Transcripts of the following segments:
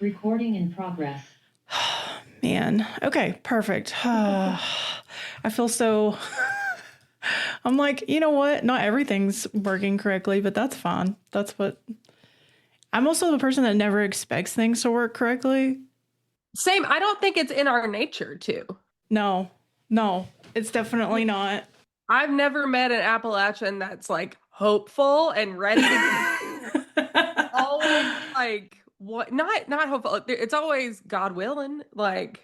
Recording in progress. Man. Okay, perfect. I feel so... I'm like, you know what? Not everything's working correctly, but that's fine. That's what... I'm also the person that never expects things to work correctly. Same. I don't think it's in our nature to. No, it's definitely not. I've never met an Appalachian that's like hopeful and ready to always like what not hopeful. It's always God willing. Like,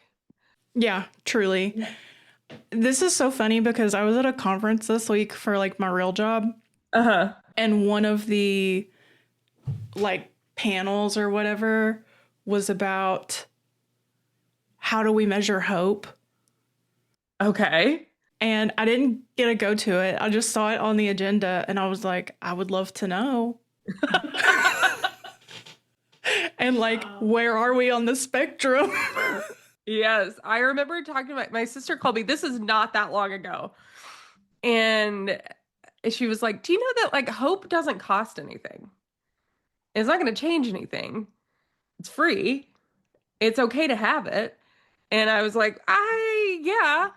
yeah, truly. Yeah. This is so funny because I was at a conference this week for like my real job. And one of the like panels or whatever was about how do we measure hope? Okay. And I didn't get to go to it. I just saw it on the agenda and I was like, I would love to know. And like, where are we on the spectrum? Yes. I remember talking to my sister called me. This is not that long ago. And she was like, do you know that like hope doesn't cost anything? It's not going to change anything. It's free. It's okay to have it. And I was like, yeah.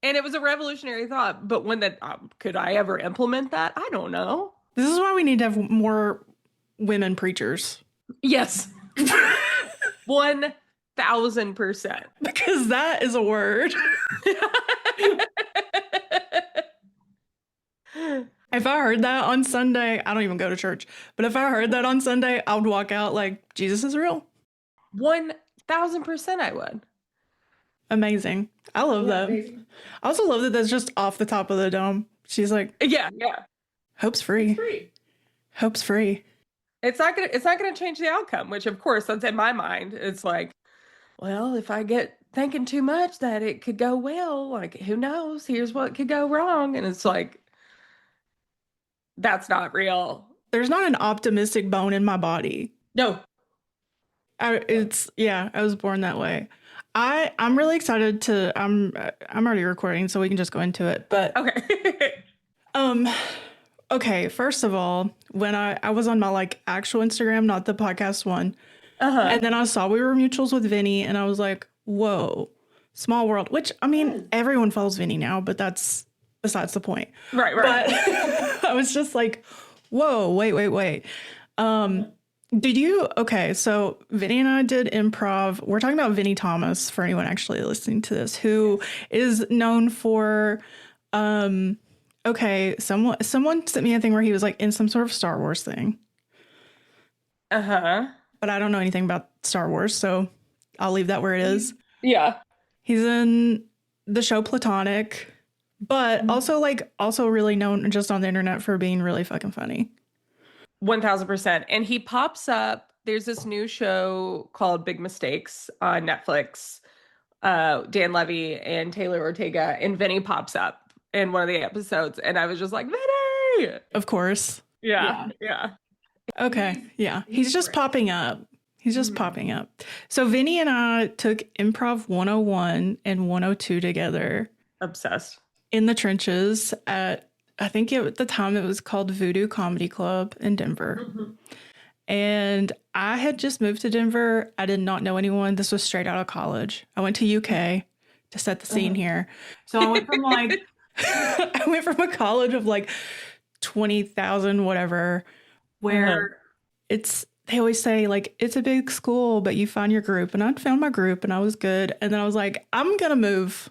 And it was a revolutionary thought. But when that, could I ever implement that? I don't know. This is why we need to have more women preachers. Yes. 1,000%. Because that is a word. If I heard that on Sunday, I don't even go to church, but if I heard that on Sunday, I would walk out like, Jesus is real. 1,000% I would. Amazing. I love that. Amazing. I also love that that's just off the top of the dome. She's like, yeah. Hope's free. Hope's free. It's not gonna change the outcome, which of course that's in my mind. It's like, well, if I get thinking too much that it could go well, like who knows? Here's what could go wrong. And it's like, that's not real. There's not an optimistic bone in my body. No. I was born that way. I'm really excited to I'm already recording, so we can just go into it. But okay. Okay, first of all, when I was on my like actual Instagram, not the podcast one, and then I saw we were mutuals with Vinny, and I was like, whoa, small world. Which I mean, everyone follows Vinny now, but that's besides the point. Right. But I was just like, whoa, wait. So Vinny and I did improv. We're talking about Vinny Thomas for anyone actually listening to this, who is known for, someone sent me a thing where he was like in some sort of Star Wars thing. But I don't know anything about Star Wars, so I'll leave that where it is. Yeah. He's in the show Platonic, but also really known just on the internet for being really fucking funny. 1,000%. And he pops up. There's this new show called Big Mistakes on Netflix. Dan Levy and Taylor Ortega, and Vinny pops up in one of the episodes, and I was just like, Vinny! Of course. Yeah. Okay, yeah. He's just popping up. Popping up. So Vinny and I took Improv 101 and 102 together. Obsessed. In the trenches at, I think at the time it was called Voodoo Comedy Club in Denver. And I had just moved to Denver. I did not know anyone. This was straight out of college. I went to UK to set the scene here. So I went from a college of like 20,000, whatever, where they always say like, it's a big school, but you find your group. And I found my group and I was good. And then I was like, I'm going to move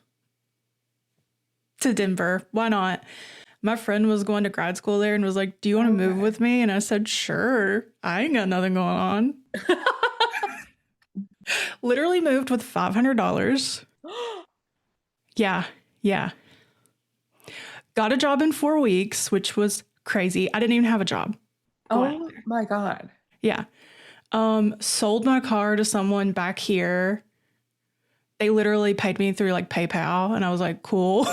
to Denver. Why not? My friend was going to grad school there and was like, do you want to move with me? And I said, sure. I ain't got nothing going on. Literally moved with $500. Yeah. Got a job in 4 weeks, which was crazy. I didn't even have a job. Oh my God. Yeah. Sold my car to someone back here. They literally paid me through like PayPal, and I was like, cool.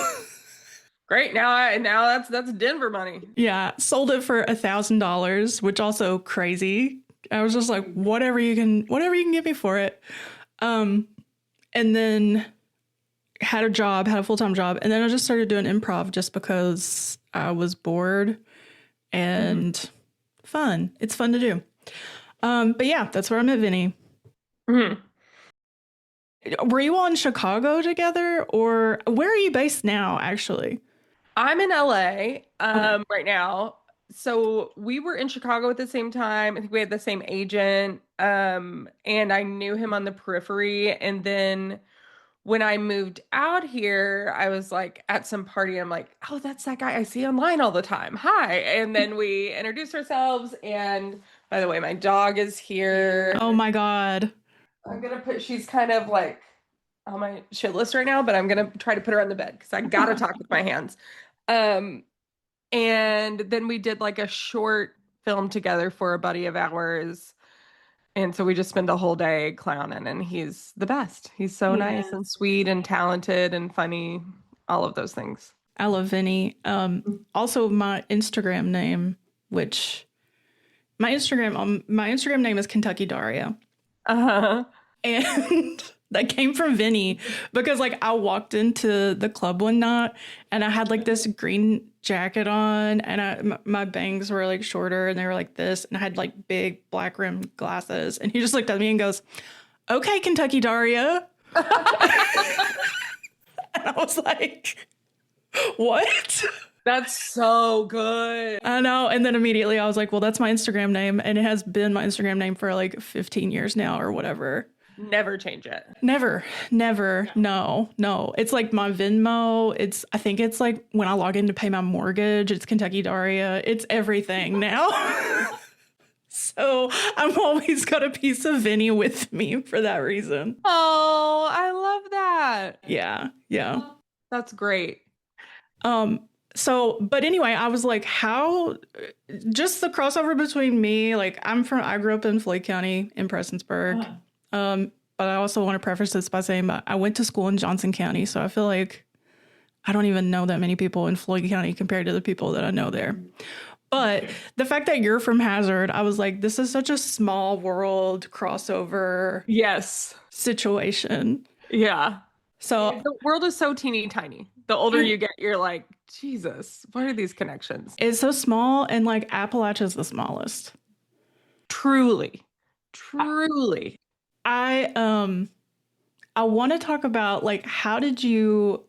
Great. Now that's Denver money. Yeah. Sold it for $1,000, which also crazy. I was just like, whatever you can give me for it. And then had a full-time job. And then I just started doing improv just because I was bored and fun. It's fun to do. But yeah, that's where I met Vinny. Mhm. Were you all in Chicago together, or where are you based now, actually? I'm in LA Okay. right now. So we were in Chicago at the same time. I think we had the same agent. And I knew him on the periphery. And then when I moved out here, I was like at some party. I'm like, oh, that's that guy I see online all the time. Hi. And then we introduced ourselves. And by the way, my dog is here. Oh my God. I'm gonna put, she's kind of like on my shit list right now, but I'm gonna try to put her on the bed because I gotta talk with my hands. Um, and then we did like a short film together for a buddy of ours. And so we just spent the whole day clowning, and he's the best. He's so nice and sweet and talented and funny, all of those things. I love Vinny. Also my Instagram name, which my Instagram name is Kentucky Daria. Uh-huh. And that came from Vinny because like I walked into the club one night and I had like this green jacket on and my bangs were like shorter and they were like this and I had like big black rimmed glasses and he just looked at me and goes, "Okay, Kentucky Daria." And I was like, "What?" That's so good. I know. And then immediately I was like, "Well, that's my Instagram name." And it has been my Instagram name for like 15 years now or whatever. Never change it. Never, never. No, no. It's like my Venmo. I think it's like when I log in to pay my mortgage, it's Kentucky Daria. It's everything now. So I'm always got a piece of Vinny with me for that reason. Oh, I love that. Yeah, yeah. That's great. Um, but anyway, I was like, how just the crossover between me, like I grew up in Floyd County in Prestonsburg. But I also want to preface this by saying that I went to school in Johnson County, so I feel like I don't even know that many people in Floyd County compared to the people that I know there. But the fact that you're from Hazard, I was like, this is such a small world crossover Yes. situation. Yeah. So The world is so teeny tiny. The older you get, you're like, Jesus, what are these connections? it's so small, and like Appalachia's the smallest. Truly, truly. I I want to talk about like how did you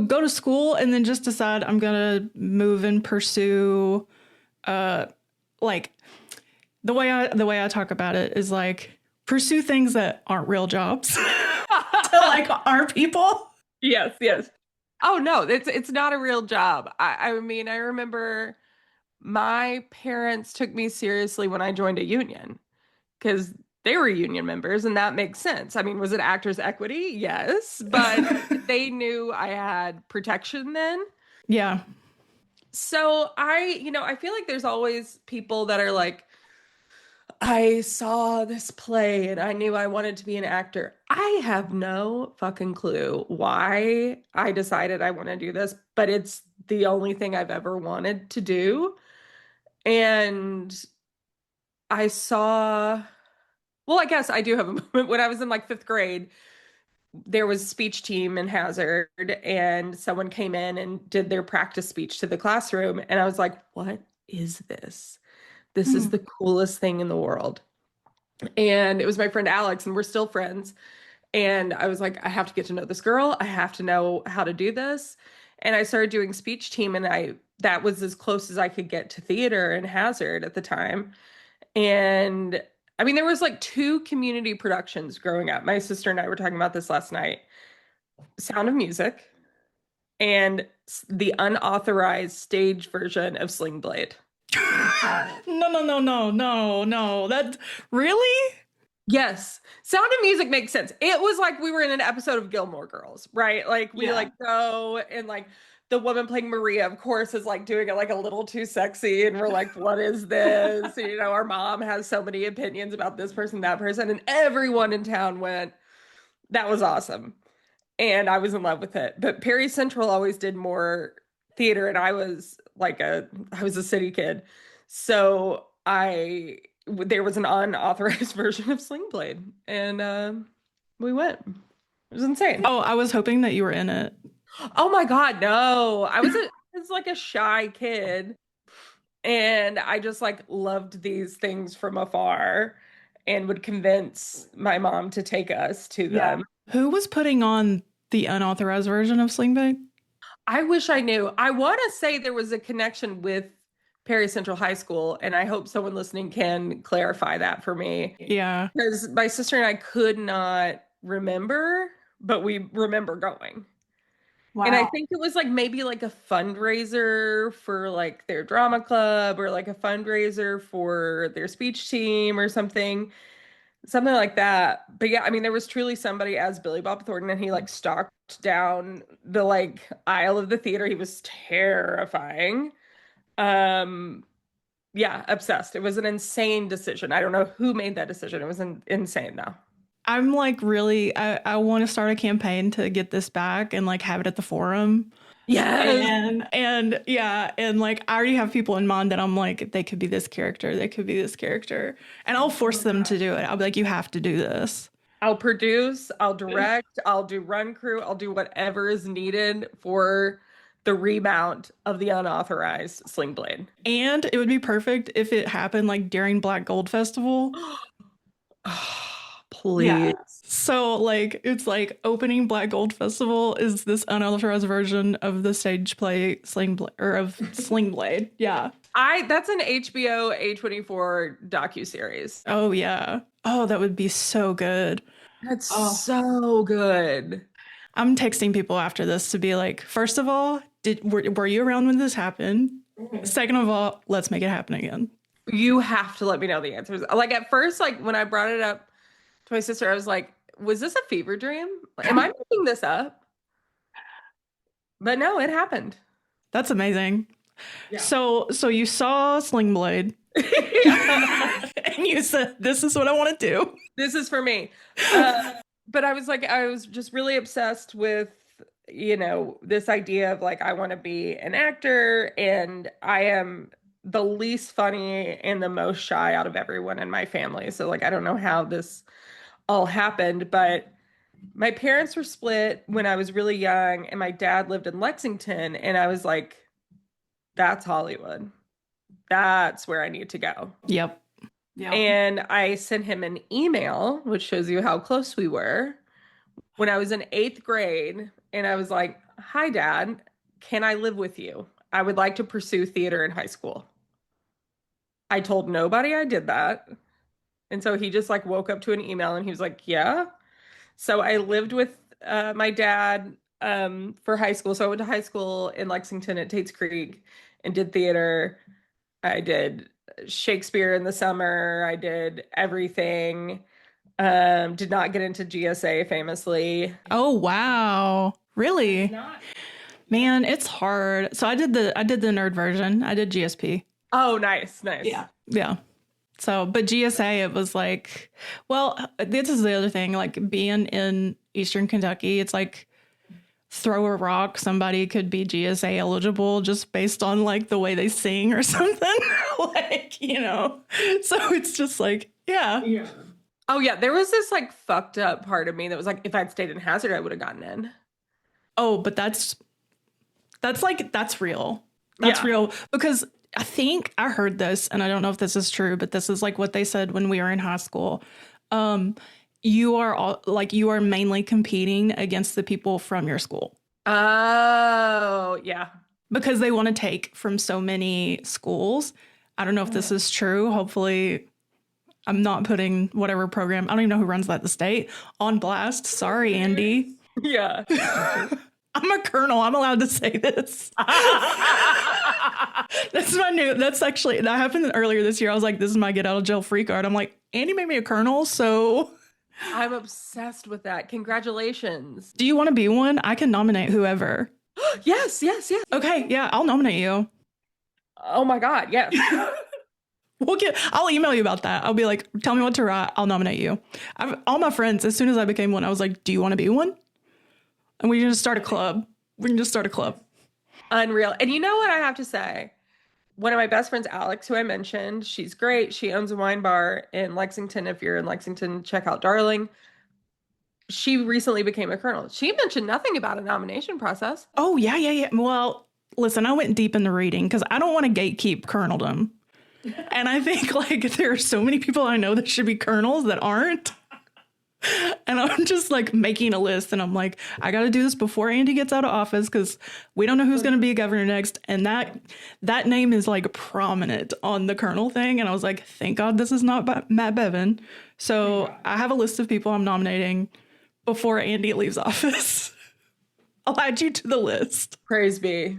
go to school and then just decide I'm gonna move and pursue like the way I talk about it is like pursue things that aren't real jobs to like our people. Yes, yes. Oh no, it's not a real job. I mean, I remember my parents took me seriously when I joined a union because they were union members, and that makes sense. I mean, was it actors' equity? Yes, but they knew I had protection then. Yeah. So I feel like there's always people that are like, I saw this play and I knew I wanted to be an actor. I have no fucking clue why I decided I want to do this, but it's the only thing I've ever wanted to do. And I saw, well, I guess I do have a moment when I was in like fifth grade. There was a speech team in Hazard, and someone came in and did their practice speech to the classroom. And I was like, what is this? This is Hmm. the coolest thing in the world. And it was my friend Alex, and we're still friends. And I was like, I have to get to know this girl. I have to know how to do this. And I started doing speech team, and that was as close as I could get to theater in Hazard at the time. And I mean, there was like two community productions growing up. My sister and I were talking about this last night. Sound of Music and the unauthorized stage version of Slingblade. No, no, no, no, no, no. That really? Yes. Sound of Music makes sense. It was like we were in an episode of Gilmore Girls, right? Like we Yeah. like go and like the woman playing Maria, of course, is like doing it like a little too sexy. And we're like, what is this? Our mom has so many opinions about this person, that person. And everyone in town went, that was awesome. And I was in love with it. But Perry Central always did more theater, and I was a city kid. So there was an unauthorized version of Slingblade, and we went. It was insane. Oh, I was hoping that you were in it. Oh my God, no. I was like a shy kid, and I just like loved these things from afar. and would convince my mom to take us to them. Who was putting on the unauthorized version of Slingblade? I wish I knew. I want to say there was a connection with Perry Central High School, and I hope someone listening can clarify that for me. Yeah. Because my sister and I could not remember, but we remember going. Wow. And I think it was like maybe like a fundraiser for like their drama club or like a fundraiser for their speech team or something like that. But yeah, I mean, there was truly somebody as Billy Bob Thornton, and he like stalked down the like aisle of the theater. He was terrifying. Um, yeah, obsessed. It was an insane decision. I don't know who made that decision. It was insane though. I'm like really, I want to start a campaign to get this back and like have it at the forum. Yes. And yeah, and like I already have people in mind that I'm like, they could be this character, they could be this character. And I'll force them to do it. I'll be like, you have to do this. I'll produce, I'll direct, I'll do run crew, I'll do whatever is needed for the remount of the unauthorized Slingblade. And it would be perfect if it happened like during Black Gold Festival. Please. Yeah. So like it's like opening Black Gold Festival is this unauthorized version of the stage play Slingblade or of Slingblade. Yeah. That's an HBO A24 docuseries. Oh yeah. Oh, that would be so good. That's so good. I'm texting people after this to be like, first of all, were you around when this happened? Second of all, let's make it happen again. You have to let me know the answers. Like at first, like when I brought it up to my sister, I was like, was this a fever dream? Am I making this up? But no, it happened. That's amazing. Yeah. So you saw Slingblade and you said, this is what I want to do. This is for me. But I was just really obsessed with, this idea of like, I want to be an actor, and I am the least funny and the most shy out of everyone in my family. So like, I don't know how this all happened, but my parents were split when I was really young, and my dad lived in Lexington, and I was like, that's Hollywood. That's where I need to go. Yep. And I sent him an email, which shows you how close we were, when I was in 8th grade. And I was like, hi, Dad, can I live with you? I would like to pursue theater in high school. I told nobody I did that. And so he just like woke up to an email and he was like, yeah. So I lived with my dad for high school. So I went to high school in Lexington at Tate's Creek and did theater. I did Shakespeare in the summer. I did everything. Did not get into GSA famously. Oh, wow. Really? Man, it's hard. So I did the nerd version. I did GSP. Oh, nice. Yeah. So, but GSA, it was like, well, this is the other thing, like being in Eastern Kentucky, it's like throw a rock, somebody could be GSA eligible just based on like the way they sing or something. Like, so it's just like, yeah. Oh yeah, there was this like fucked up part of me that was like, if I'd stayed in Hazard, I would have gotten in. Oh, but that's real. That's real, because I think I heard this, and I don't know if this is true, but this is like what they said when we were in high school. You are mainly competing against the people from your school. Oh, yeah. Because they want to take from so many schools. I don't know if this is true. Hopefully I'm not putting whatever program, I don't even know who runs that, the state, on blast. Sorry, Andy. Yeah. I'm a colonel. I'm allowed to say this. That's actually, that happened earlier this year. I was like, this is my get out of jail free card. I'm like, Andy made me a colonel, so. I'm obsessed with that. Congratulations. Do you want to be one? I can nominate whoever. Yes. Okay, yeah, I'll nominate you. Oh my God, yes. I'll email you about that. I'll be like, tell me what to write. I'll nominate you. All my friends, as soon as I became one, I was like, do you want to be one? And we can just start a club. Unreal. And you know what I have to say? One of my best friends, Alex, who I mentioned, she's great. She owns a wine bar in Lexington. If you're in Lexington, check out Darling. She recently became a colonel. She mentioned nothing about a nomination process. Oh, yeah. Well, listen, I went deep into reading because I don't want to gatekeep coloneldom. And I think like there are so many people I know that should be colonels that aren't. And I'm just like making a list and I'm like, I got to do this before Andy gets out of office because we don't know who's going to be a governor next. And that name is like prominent on the colonel thing. And I was like, thank God this is not Matt Bevin. So I have a list of people I'm nominating before Andy leaves office. I'll add you to the list. Praise be.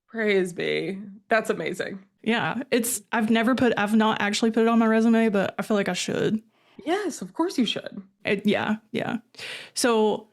Praise be. That's amazing. Yeah, I've not actually put it on my resume, but I feel like I should. Yes, of course you should. Yeah, yeah. So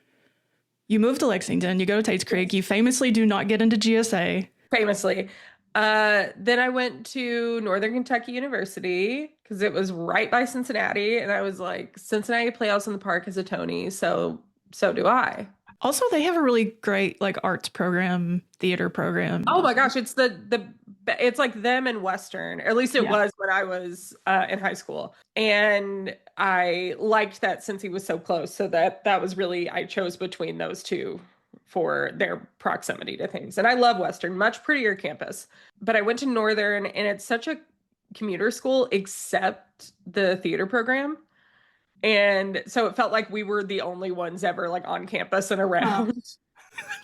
you move to Lexington, you go to Tate's Creek, you famously do not get into GSA. Famously. Then I went to Northern Kentucky University because it was right by Cincinnati, and I was like, Cincinnati Playhouse in the Park is a Tony, so do I. Also, they have a really great like arts program, theater program. Oh my gosh, it's like them and Western. At least it Yeah. was when I was in high school. And I liked that since he was so close. So that was really I chose between those two for their proximity to things. And I love Western, much prettier campus. But I went to Northern and it's such a commuter school except the theater program. And so it felt like we were the only ones ever like on campus and around.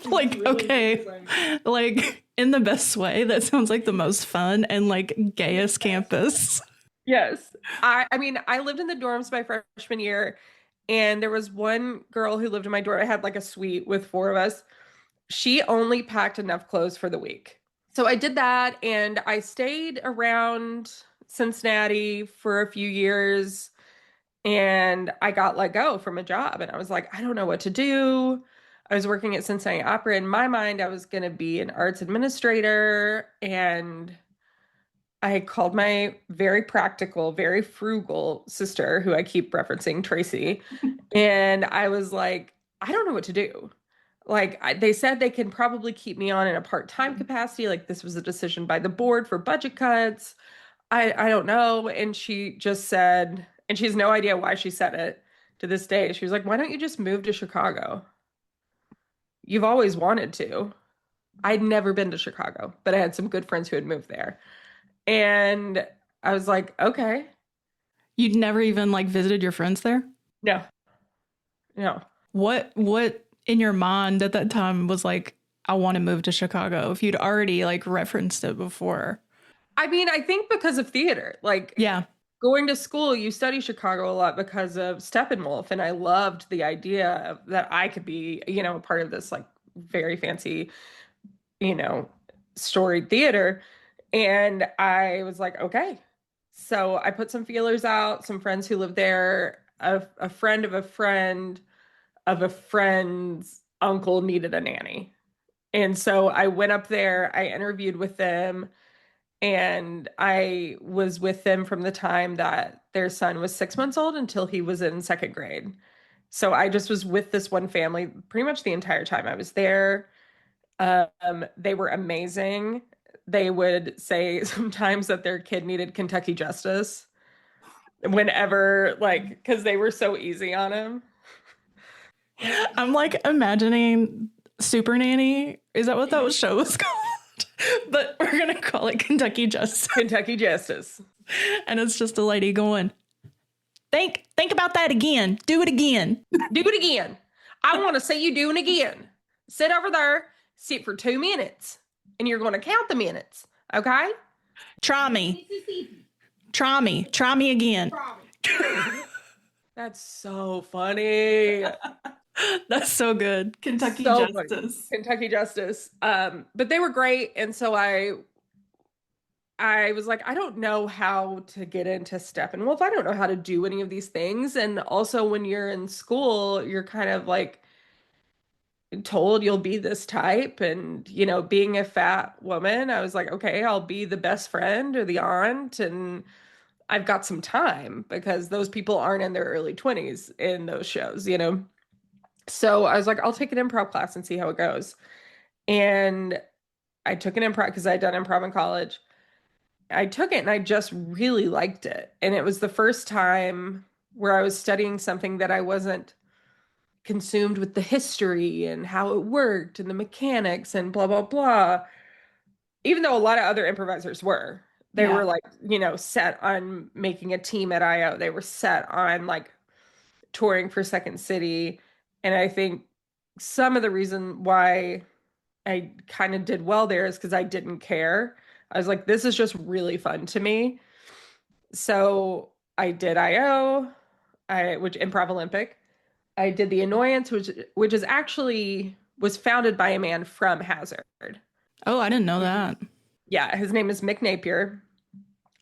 Like, Really okay, amazing. like in the best way. That sounds like the most fun and like gayest campus. Yes. I mean, I lived in the dorms my freshman year, and there was one girl who lived in my dorm. I had like a suite with four of us. She only packed enough clothes for the week. So I did that, and I stayed around Cincinnati for a few years, and I got let go from a job, and I was like, I don't know what to do. I was working at Cincinnati Opera. In my mind, I was going to be an arts administrator, and I called my very practical, very frugal sister, who I keep referencing, Tracy, and I was like, I don't know what to do. Like, they said they can probably keep me on in a part-time capacity. Like, this was a decision by the board for budget cuts. I don't know. And she just said, and she has no idea why she said it to this day. She was like, why don't you just move to Chicago? You've always wanted to. I'd never been to Chicago, but I had some good friends who had moved there. And I was like, okay, You'd never even like visited your friends there? no, no. What in your mind at that time was like, I want to move to Chicago if you'd already like referenced it before? I mean, I think because of theater, like Yeah. going to school, you study Chicago a lot because of Steppenwolf. And I loved the idea that I could be, a part of this like very fancy, you know, storied theater. And I was like, okay. So I put some feelers out, some friends who live there, a friend of a friend of a friend's uncle needed a nanny. And so I went up there, I interviewed with them, and I was with them from the time that their son was 6 months old until he was in second grade. So I just was with this one family pretty much the entire time I was there. They were amazing. They would say sometimes that their kid needed Kentucky Justice whenever, like, because they were so easy on him. I'm like imagining Super Nanny. Is that what that show was called? But we're gonna call it Kentucky Justice. Kentucky Justice. And it's just a lady going, think about that again. Do it again. Do it again. I want to see you doing again. Sit over there, sit for 2 minutes, and you're going to count the minutes. Okay? Try me. Try me. Try me again. That's so funny. That's so good. Kentucky So Justice. funny. Kentucky Justice. But they were great. And so I was like, I don't know how to get into Steppenwolf. I don't know how to do any of these things. And also when you're in school, you're kind of like told you'll be this type. And, being a fat woman, I was like, okay, I'll be the best friend or the aunt. And I've got some time because those people aren't in their early 20s in those shows. So I was like, I'll take an improv class and see how it goes. And I took an improv because I'd done improv in college. I took it and I just really liked it. And it was the first time where I was studying something that I wasn't consumed with the history and how it worked and the mechanics and blah, blah, blah. Even though a lot of other improvisers were. They Yeah. were like, set on making a team at IO. They were set on like touring for Second City. And I think some of the reason why I kind of did well there is because I didn't care. I was like, this is just really fun to me. So I did IO, which Improv Olympic. I did the Annoyance, which is actually was founded by a man from Hazard. Oh, I didn't know that. Yeah, his name is Mick Napier,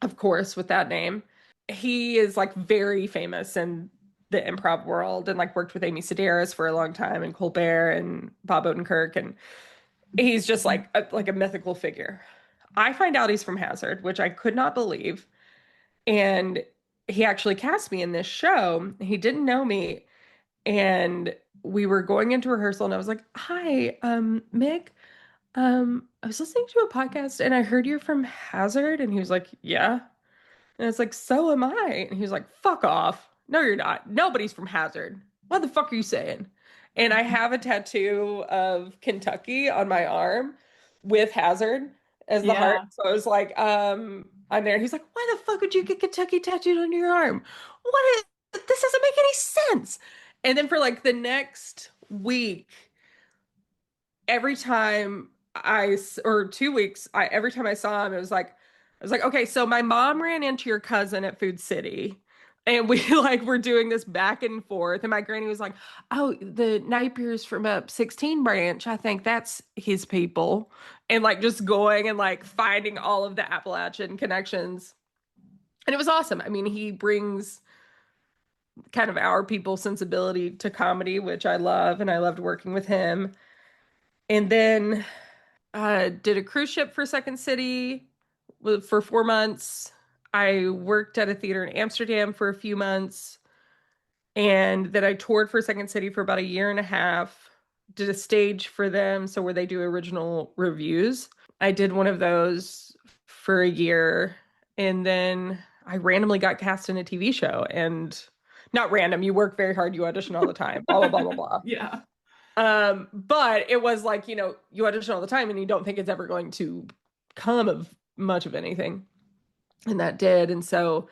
of course, with that name. He is like very famous in the improv world and like worked with Amy Sedaris for a long time and Colbert and Bob Odenkirk, and he's just like a mythical figure. I find out he's from Hazard, which I could not believe. And he actually cast me in this show. He didn't know me. And we were going into rehearsal and I was like, "Hi, Mick. I was listening to a podcast and I heard you're from Hazard." And he was like, "Yeah." And it's like, "So am I." And he was like, "Fuck off. No, you're not. Nobody's from Hazard. What the fuck are you saying?" And I have a tattoo of Kentucky on my arm with Hazard as the heart. Yeah. So I was like, I'm there. He's like, "Why the fuck would you get Kentucky tattooed on your arm? What is this? Doesn't make any sense." And then for like the next week, every time or 2 weeks, every time I saw him, I was like, "Okay, so my mom ran into your cousin at Food City." And we like were doing this back and forth. And my granny was like, "Oh, the Napiers from up 16 branch. I think that's his people." And like just going and like finding all of the Appalachian connections. And it was awesome. I mean, he brings kind of our people sensibility to comedy, which I love. And I loved working with him. And then did a cruise ship for Second City for 4 months. I worked at a theater in Amsterdam for a few months, and then I toured for Second City for about a year and a half. Did a stage for them, so where they do original reviews. I did one of those for a year, and then I randomly got cast in a TV show. And not random, you work very hard, you audition all the time, blah blah blah blah blah. Yeah. But it was like, you audition all the time and you don't think it's ever going to come of much of anything. And that did. And so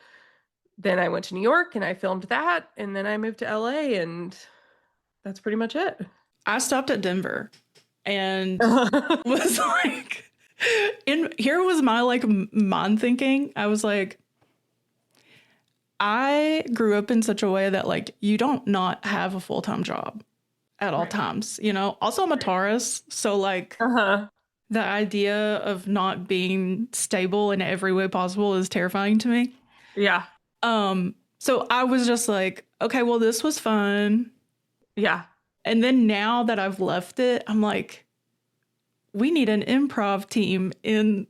then I went to New York and I filmed that. And then I moved to LA and that's pretty much it. I stopped at Denver and was like, here was my like mind thinking. I was like, I grew up in such a way that like you don't not have a full-time job at all times, you know? Also, I'm a Taurus, so like Uh-huh. the idea of not being stable in every way possible is terrifying to me. Yeah. So I was just like, okay, well, this was fun. Yeah. And then now that I've left it, I'm like, we need an improv team in.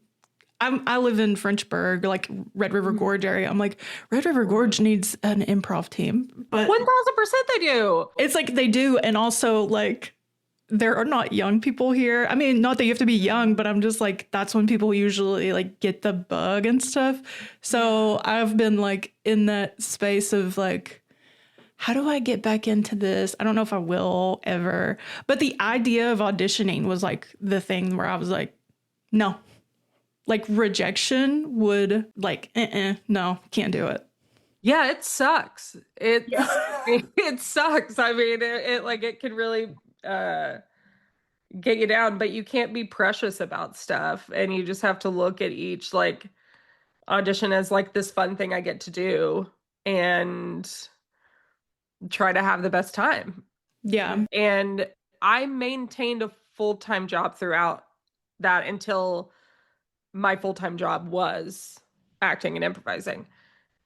I live in Frenchburg, like Red River Gorge area. I'm like, Red River Gorge needs an improv team, but 1000% they do. it's like they do, and also like there are not young people here. I mean, not that you have to be young, but I'm just like that's when people usually like get the bug and stuff. So I've been like in that space of like, how do I get back into this? I don't know if I will ever. But the idea of auditioning was like the thing where I was like, no. Like rejection would like, no, can't do it. Yeah, it sucks. It sucks. I mean, it like it can really get you down, but you can't be precious about stuff, and you just have to look at each like audition as like this fun thing I get to do and try to have the best time. Yeah. And I maintained a full-time job throughout that until my full-time job was acting and improvising.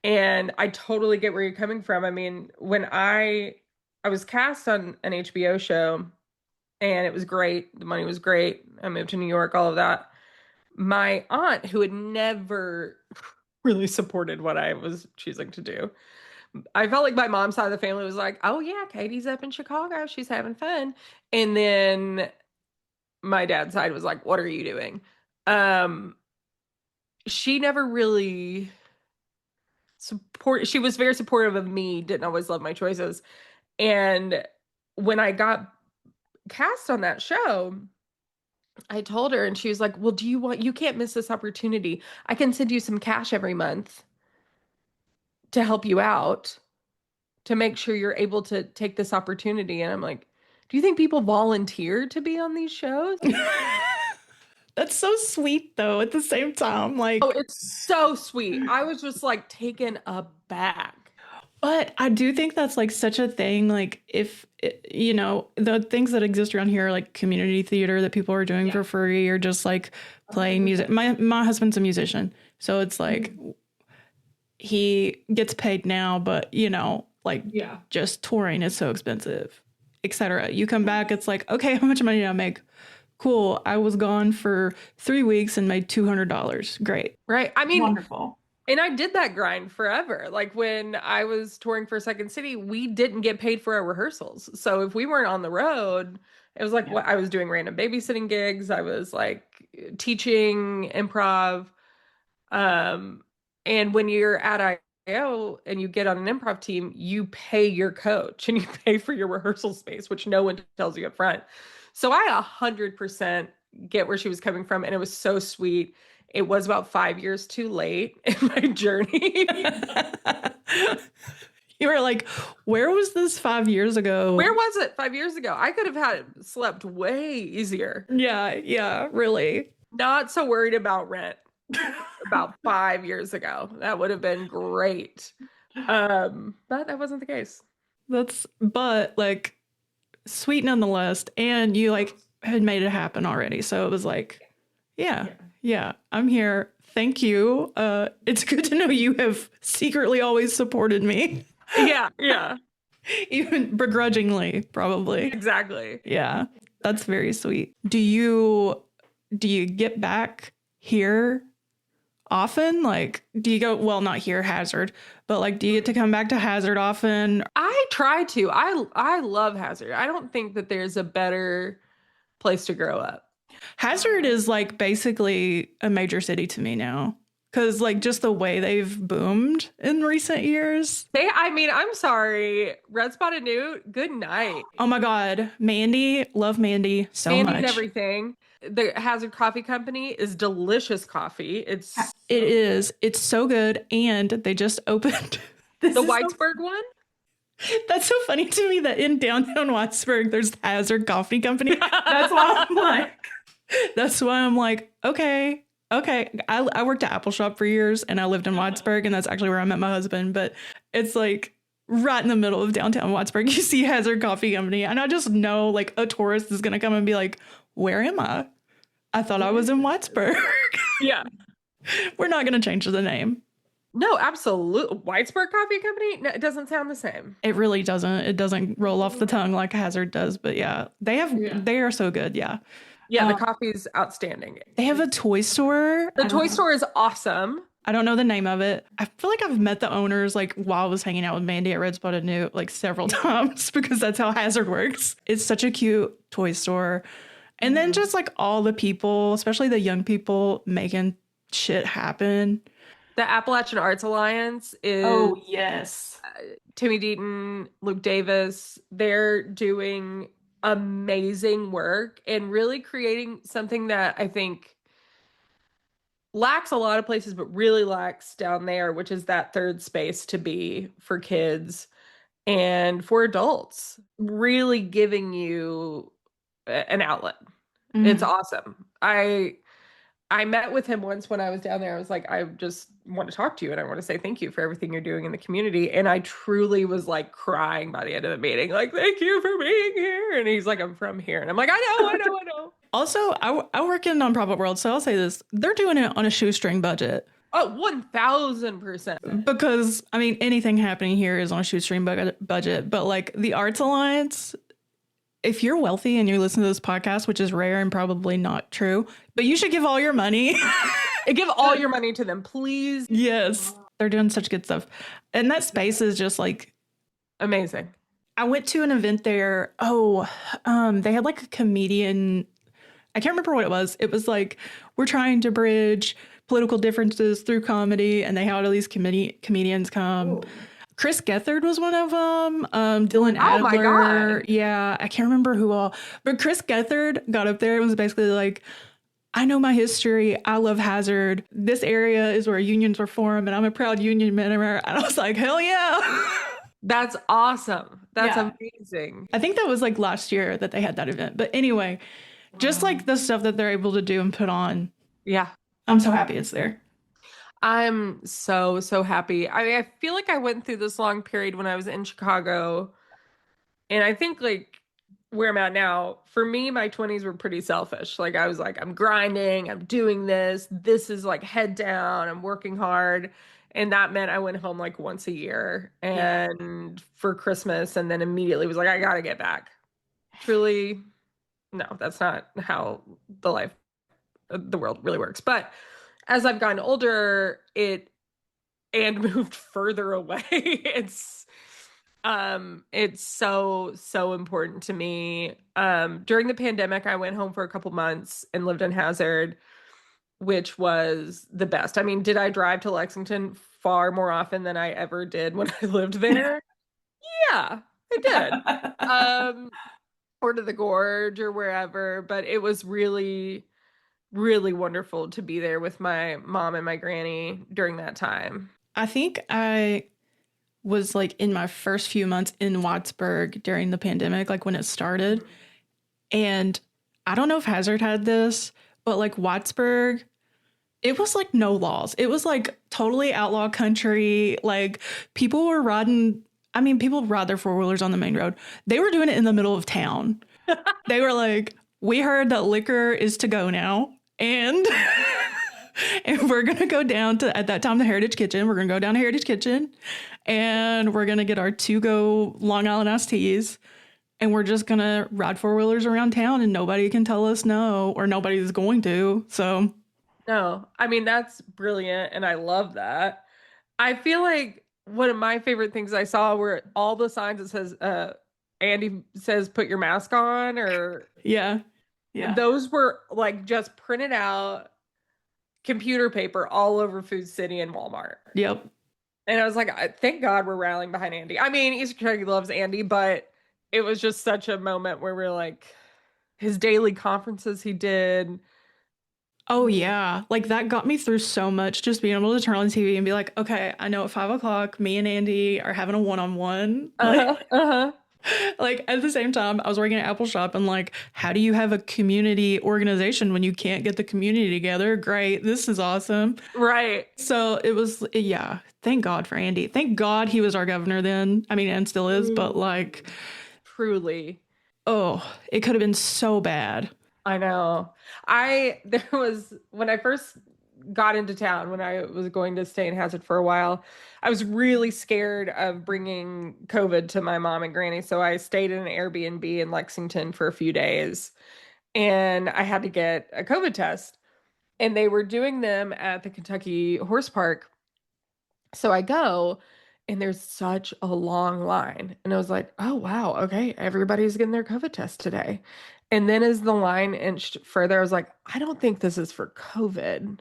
And I totally get where you're coming from. I mean, when I was cast on an HBO show and it was great. The money was great. I moved to New York, all of that. My aunt, who had never really supported what I was choosing to do, I felt like my mom's side of the family was like, "Oh yeah, Katie's up in Chicago. She's having fun." And then my dad's side was like, "What are you doing?" Um, she never really she was very supportive of me, didn't always love my choices. And when I got cast on that show, I told her and she was like, well, you can't miss this opportunity. I can send you some cash every month to help you out to make sure you're able to take this opportunity. And I'm like, do you think people volunteer to be on these shows? That's so sweet though at the same time. Oh, Like, it's so sweet. I was just like taken aback. but I do think that's like such a thing. Like, if you know, the things that exist around here, like community theater that people are doing for free, or just like playing music. 100%. My husband's a musician, so it's like he gets paid now, but you know, like just touring is so expensive, etc. You come back, it's like, okay, how much money did I make? Cool. I was gone for 3 weeks and made $200. Great. Right. I mean, Wonderful. and I did that grind forever. Like when I was touring for Second City, we didn't get paid for our rehearsals. So if we weren't on the road, it was like what I was doing random babysitting gigs. I was like teaching improv. And when you're at IO and you get on an improv team, you pay your coach and you pay for your rehearsal space, which no one tells you up front. So I 100% get where she was coming from. And it was so sweet. It was about 5 years too late in my journey. You were like, where was this 5 years ago? Where was it 5 years ago? I could have slept way easier. Yeah, really. Not so worried about rent about 5 years ago. That would have been great. But that wasn't the case. But like sweet nonetheless. And you like had made it happen already. So it was like, yeah, I'm here. Thank you. It's good to know you have secretly always supported me. Yeah. Even begrudgingly, probably. Exactly. Yeah. That's very sweet. Do you get back here often? Like, do you go, well, not here, Hazard, but like, do you get to come back to Hazard often? I try to. I love Hazard. I don't think that there's a better place to grow up. Hazard is like basically a major city to me now. Because like just the way they've boomed in recent years. I'm sorry. Red Spotted Newt, good night. Oh my God. Mandy, love Mandy so Mandy much. and everything. The Hazard Coffee Company is delicious coffee. It is. It's so good. And they just opened the Whitesburg one. That's so funny to me that in downtown Whitesburg, there's Hazard Coffee Company. That's why I'm like, okay. I worked at Apple Shop for years and I lived in Whitesburg, and that's actually where I met my husband. But it's like right in the middle of downtown Whitesburg, you see Hazard Coffee Company. And I just know like a tourist is going to come and be like, where am I? I thought I was in Whitesburg. Yeah. We're not going to change the name. No, absolutely. Whitesburg Coffee Company? No, it doesn't sound the same. It really doesn't. It doesn't roll off the tongue like Hazard does. But yeah, they are so good. Yeah. Yeah, the coffee's outstanding. They have a toy store. The toy store is awesome. I don't know the name of it. I feel like I've met the owners like while I was hanging out with Mandy at Red Spotted Newt like several times because that's how Hazard works. It's such a cute toy store. And then just like all the people, especially the young people making shit happen. The Appalachian Arts Alliance is... Oh, yes. Timmy Deaton, Luke Davis, they're doing amazing work and really creating something that I think lacks a lot of places, but really lacks down there, which is that third space to be for kids and for adults, really giving you an outlet. Mm-hmm. It's awesome. I met with him once when I was down there. I was like, I just want to talk to you and I want to say thank you for everything you're doing in the community. And I truly was like crying by the end of the meeting, like, thank you for being here. And he's like, I'm from here. And I'm like, I know. Also, I work in nonprofit world, so I'll say this. They're doing it on a shoestring budget. Oh, 1000%. Because, I mean, anything happening here is on a shoestring budget. But like the Arts Alliance, if you're wealthy and you listen to this podcast, which is rare and probably not true, but you should give all your money. Give all your money to them, please. Yes. They're doing such good stuff. And that space is just like amazing. I went to an event there. They had like a comedian. I can't remember what it was. It was like, we're trying to bridge political differences through comedy. And they had all these comedians come. Ooh. Chris Gethard was one of them. Dylan Oh my Adler. God. Yeah, I can't remember who all. But Chris Gethard got up there and was basically like, I know my history. I love Hazard. This area is where unions were formed, and I'm a proud union member. And I was like, hell yeah. That's awesome. That's Yeah. amazing. I think that was like last year that they had that event. But anyway, just like the stuff that they're able to do and put on, Yeah. I'm so happy it's there. I'm so, so happy. I mean, I feel like I went through this long period when I was in Chicago. And I think like where I'm at now, for me, my 20s were pretty selfish. Like I was like, I'm grinding, I'm doing this. This is like head down, I'm working hard. And that meant I went home like once a year and for Christmas and then immediately was like, I gotta get back. Truly, no, that's not how the world really works. But as I've gotten older, it and moved further away, it's so important to me. During the pandemic, I went home for a couple months and lived in Hazard, which was the best. I mean, did I drive to Lexington far more often than I ever did when I lived there? Yeah, I did. Or to the Gorge or wherever, but it was really, really wonderful to be there with my mom and my granny during that time. I think I was like in my first few months in Wattsburg during the pandemic, like when it started. And I don't know if Hazard had this, but like Wattsburg, it was like no laws. It was like totally outlaw country. Like people were riding, I mean, people ride their four-wheelers on the main road. They were doing it in the middle of town. They were like, we heard that liquor is to go now. And and we're going to go down to, at that time, the Heritage Kitchen. We're going to go down to Heritage Kitchen and we're going to get our to-go Long Island iced teas. And we're just going to ride four-wheelers around town and nobody can tell us no, or nobody's going to. So, No, I mean, that's brilliant. And I love that. I feel like one of my favorite things I saw were all the signs that says, Andy says, put your mask on, or yeah. Yeah. those were like just printed out computer paper all over Food City and Walmart. Yep. And I was like, thank God we're rallying behind Andy. I mean, East Kentucky loves Andy, but it was just such a moment where we're like, his daily conferences he did. Oh, yeah. Like that got me through so much, just being able to turn on TV and be like, okay, I know at 5 o'clock, me and Andy are having a one-on-one. Like at the same time, I was working at Apple Shop and like, how do you have a community organization when you can't get the community together? Great. This is awesome. Right. So it was, yeah. Thank God for Andy. Thank God he was our governor then. I mean, and still is, but like, truly. oh, it could have been so bad. I know. There was, when I first got into town, when I was going to stay in Hazard for a while, I was really scared of bringing COVID to my mom and granny. So I stayed in an Airbnb in Lexington for a few days and I had to get a COVID test. And they were doing them at the Kentucky Horse Park. So I go and there's such a long line. And I was like, oh, wow. Okay. Everybody's getting their COVID test today. And then as the line inched further, I was like, I don't think this is for COVID.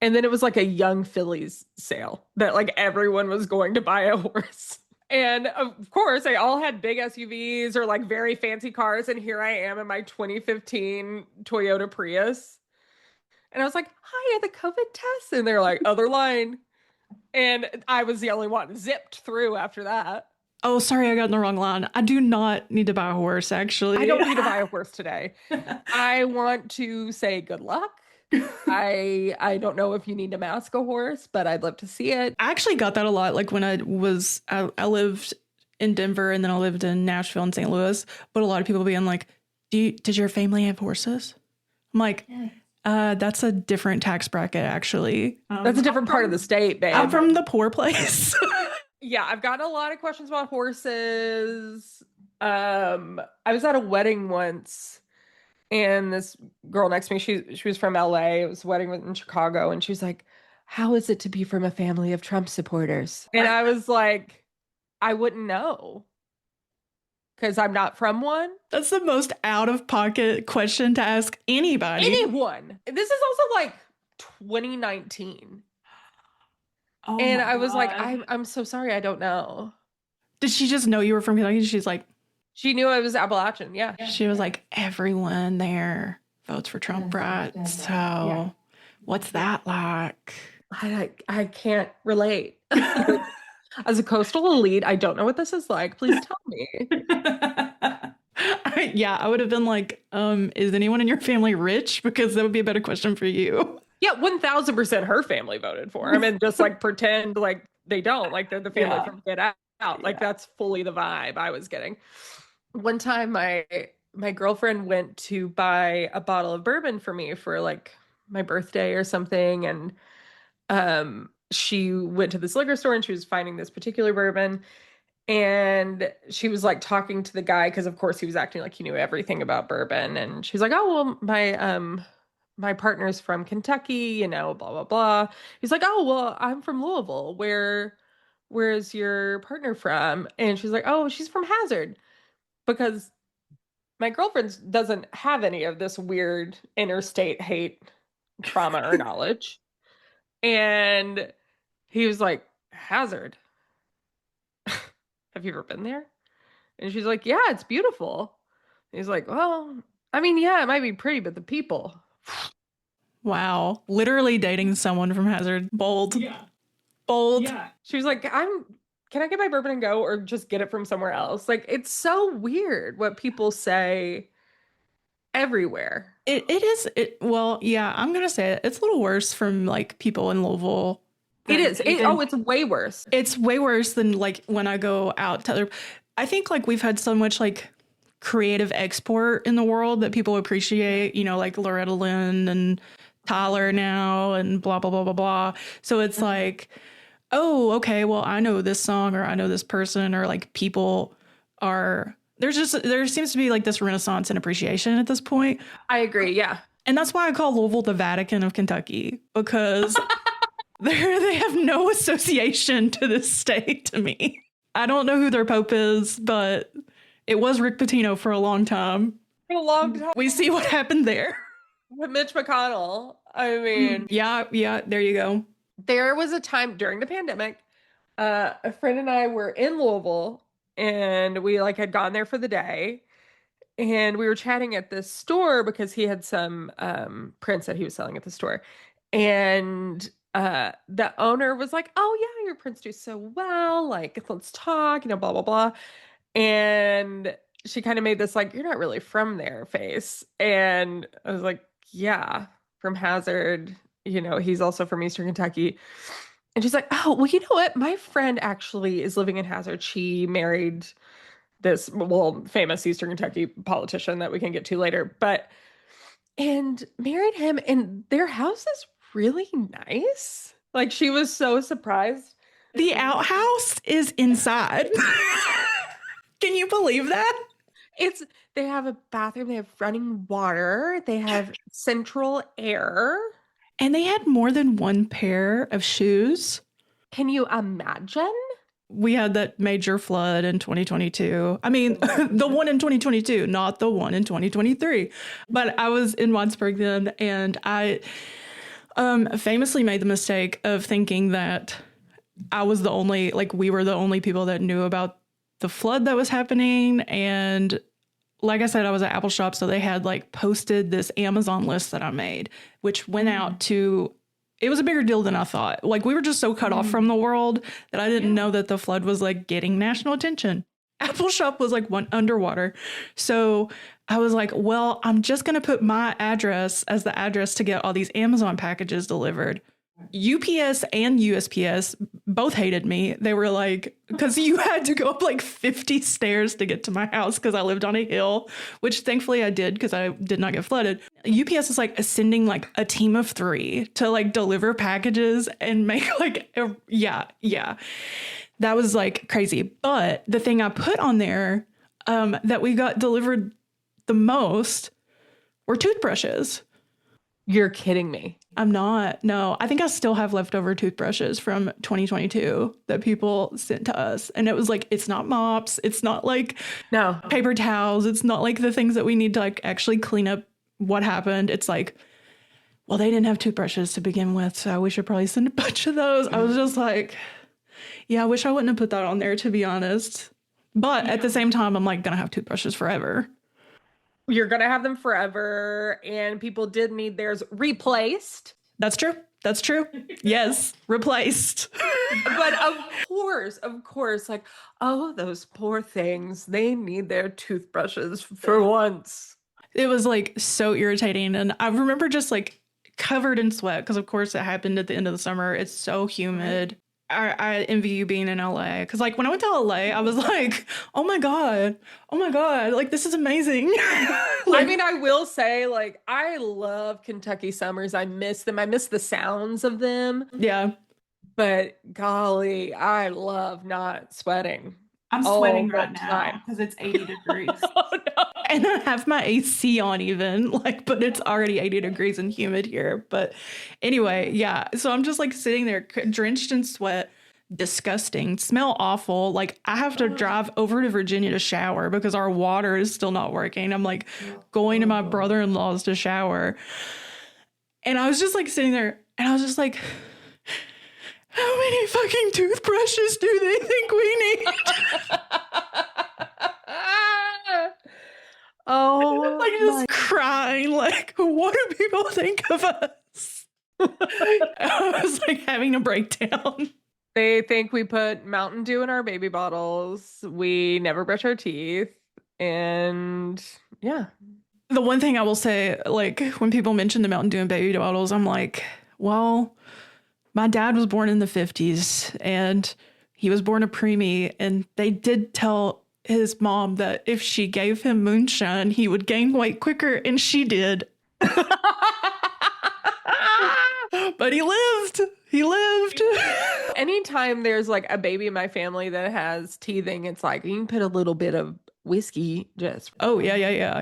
And then it was like a young fillies sale that like everyone was going to buy a horse. And of course, they all had big SUVs or like very fancy cars. And here I am in my 2015 Toyota Prius. And I was like, hi, are the COVID tests? And they're like, other line. And I was the only one zipped through after that. Oh, sorry, I got in the wrong line. I do not need to buy a horse, actually. I don't need to buy a horse today. I want to say good luck. I don't know if you need to mask a horse, but I'd love to see it. I actually got that a lot. Like when I lived in Denver and then I lived in Nashville and St. Louis, but a lot of people being like, did your family have horses? I'm like, that's a different tax bracket, actually. That's a different part of the state, babe. I'm from the poor place. Yeah, I've gotten a lot of questions about horses. I was at a wedding once, and this girl next to me, she was from LA. It was a wedding in Chicago, and she was like, "How is it to be from a family of Trump supporters?" And I was like, "I wouldn't know, because I'm not from one." That's the most out-of-pocket question to ask anybody. Anyone. This is also like 2019. Oh And my I was like, God. I'm so sorry, I don't know. Did she just know you were from Kentucky? She's like, She knew I was Appalachian. Yeah. she was like, everyone there votes for Trump, right? So what's that like? I can't relate. As a coastal elite, I don't know what this is like. Please tell me. Yeah, I would have been like, is anyone in your family rich? Because that would be a better question for you. Yeah, 1000% her family voted for him and just like pretend like they don't, like they're the family Yeah. from Get Out. Like Yeah. that's fully the vibe I was getting. One time my girlfriend went to buy a bottle of bourbon for me for like my birthday or something, and she went to this liquor store and she was finding this particular bourbon, and she was like talking to the guy because of course he was acting like he knew everything about bourbon, and she's like, oh well, my partner's from Kentucky, blah blah blah. He's like, oh well, I'm from Louisville. Where's your partner from? And she's like, oh, she's from Hazard, because my girlfriend doesn't have any of this weird interstate hate trauma or knowledge. And he was like, Hazard, have you ever been there? And she's like, yeah, it's beautiful. He's like, well, I mean, yeah, it might be pretty, but the people. Wow. Literally dating someone from Hazard. Bold. Yeah. Bold. Yeah. She was like, can I get my bourbon and go, or just get it from somewhere else? Like, it's so weird what people say everywhere. Well, yeah, I'm gonna say it. It's a little worse from like people in Louisville. It is. It's way worse. It's way worse than like when I go out to other. I think like we've had so much like creative export in the world that people appreciate, like Loretta Lynn and Tyler now and blah, blah, blah, blah, blah. So it's like, oh, okay, well, I know this song or I know this person, or like people are, there seems to be like this renaissance in appreciation at this point. I agree. Yeah. And that's why I call Louisville the Vatican of Kentucky, because they have no association to this state to me. I don't know who their pope is, but it was Rick Pitino for a long time. For a long time. We see what happened there. With Mitch McConnell. I mean. Yeah, there you go. There was a time during the pandemic, a friend and I were in Louisville, and we like had gone there for the day, and we were chatting at this store because he had some prints that he was selling at the store. And the owner was like, oh yeah, your prints do so well, like let's talk, blah blah blah. And she kind of made this like, you're not really from there face. And I was like, yeah, from Hazard, he's also from Eastern Kentucky. And she's like, oh, well, you know what? My friend actually is living in Hazard. She married this, well, famous Eastern Kentucky politician that we can get to later, and married him, and their house is really nice. Like, she was so surprised. The outhouse is inside. Can you believe that? They have a bathroom, they have running water, they have central air. And they had more than one pair of shoes. Can you imagine? We had that major flood in 2022. I mean, the one in 2022, not the one in 2023. But I was in Wattsburg then, and I famously made the mistake of thinking that we were the only people that knew about the flood that was happening. And like I said, I was at Apple Shop, so they had like posted this Amazon list that I made, which went out to, it was a bigger deal than I thought. Like, we were just so cut off from the world that I didn't know that the flood was like getting national attention. Apple Shop was like underwater. So I was like, well, I'm just going to put my address as the address to get all these Amazon packages delivered. UPS and USPS both hated me. They were like, because you had to go up like 50 stairs to get to my house because I lived on a hill, which thankfully I did because I did not get flooded. UPS is like sending like a team of 3 to like deliver packages and make like, yeah. That was like crazy. But the thing I put on there that we got delivered the most were toothbrushes. You're kidding me. I'm not. No, I think I still have leftover toothbrushes from 2022 that people sent to us. And it was like, it's not mops. It's not like paper towels. It's not like the things that we need to like actually clean up what happened. It's like well, they didn't have toothbrushes to begin with, so we should probably send a bunch of those. I was just like, yeah, I wish I wouldn't have put that on there, to be honest. But at the same time, I'm like, gonna have toothbrushes forever. You're gonna have them forever, and people did need theirs replaced. That's true. That's true. Yes, replaced. But of course, like, oh, those poor things, they need their toothbrushes for once. It was like so irritating. And I remember just like covered in sweat because, of course, it happened at the end of the summer. It's so humid. I envy you being in LA because, like, when I went to LA, I was like, oh my God, like, this is amazing. I mean, I will say, like, I love Kentucky summers. I miss them. I miss the sounds of them. Yeah. But golly, I love not sweating. I'm sweating right now because it's 80 degrees. Oh, no. And I have my AC on even, like, but it's already 80 degrees and humid here. But anyway, yeah. So I'm just like sitting there drenched in sweat, disgusting, smell awful. Like I have to drive over to Virginia to shower because our water is still not working. I'm like going to my brother-in-law's to shower. And I was just like sitting there and I was just like, how many fucking toothbrushes do they think we need? Oh, like just crying, like, what do people think of us? I was like having a breakdown. They think we put Mountain Dew in our baby bottles. We never brush our teeth. And yeah. The one thing I will say, like, when people mention the Mountain Dew in baby bottles, I'm like, well, my dad was born in the 50s and he was born a preemie, and they did tell his mom that if she gave him moonshine, he would gain weight quicker, and she did. But he lived. He lived. Anytime there's like a baby in my family that has teething, it's like you can put a little bit of whiskey just. Oh, yeah.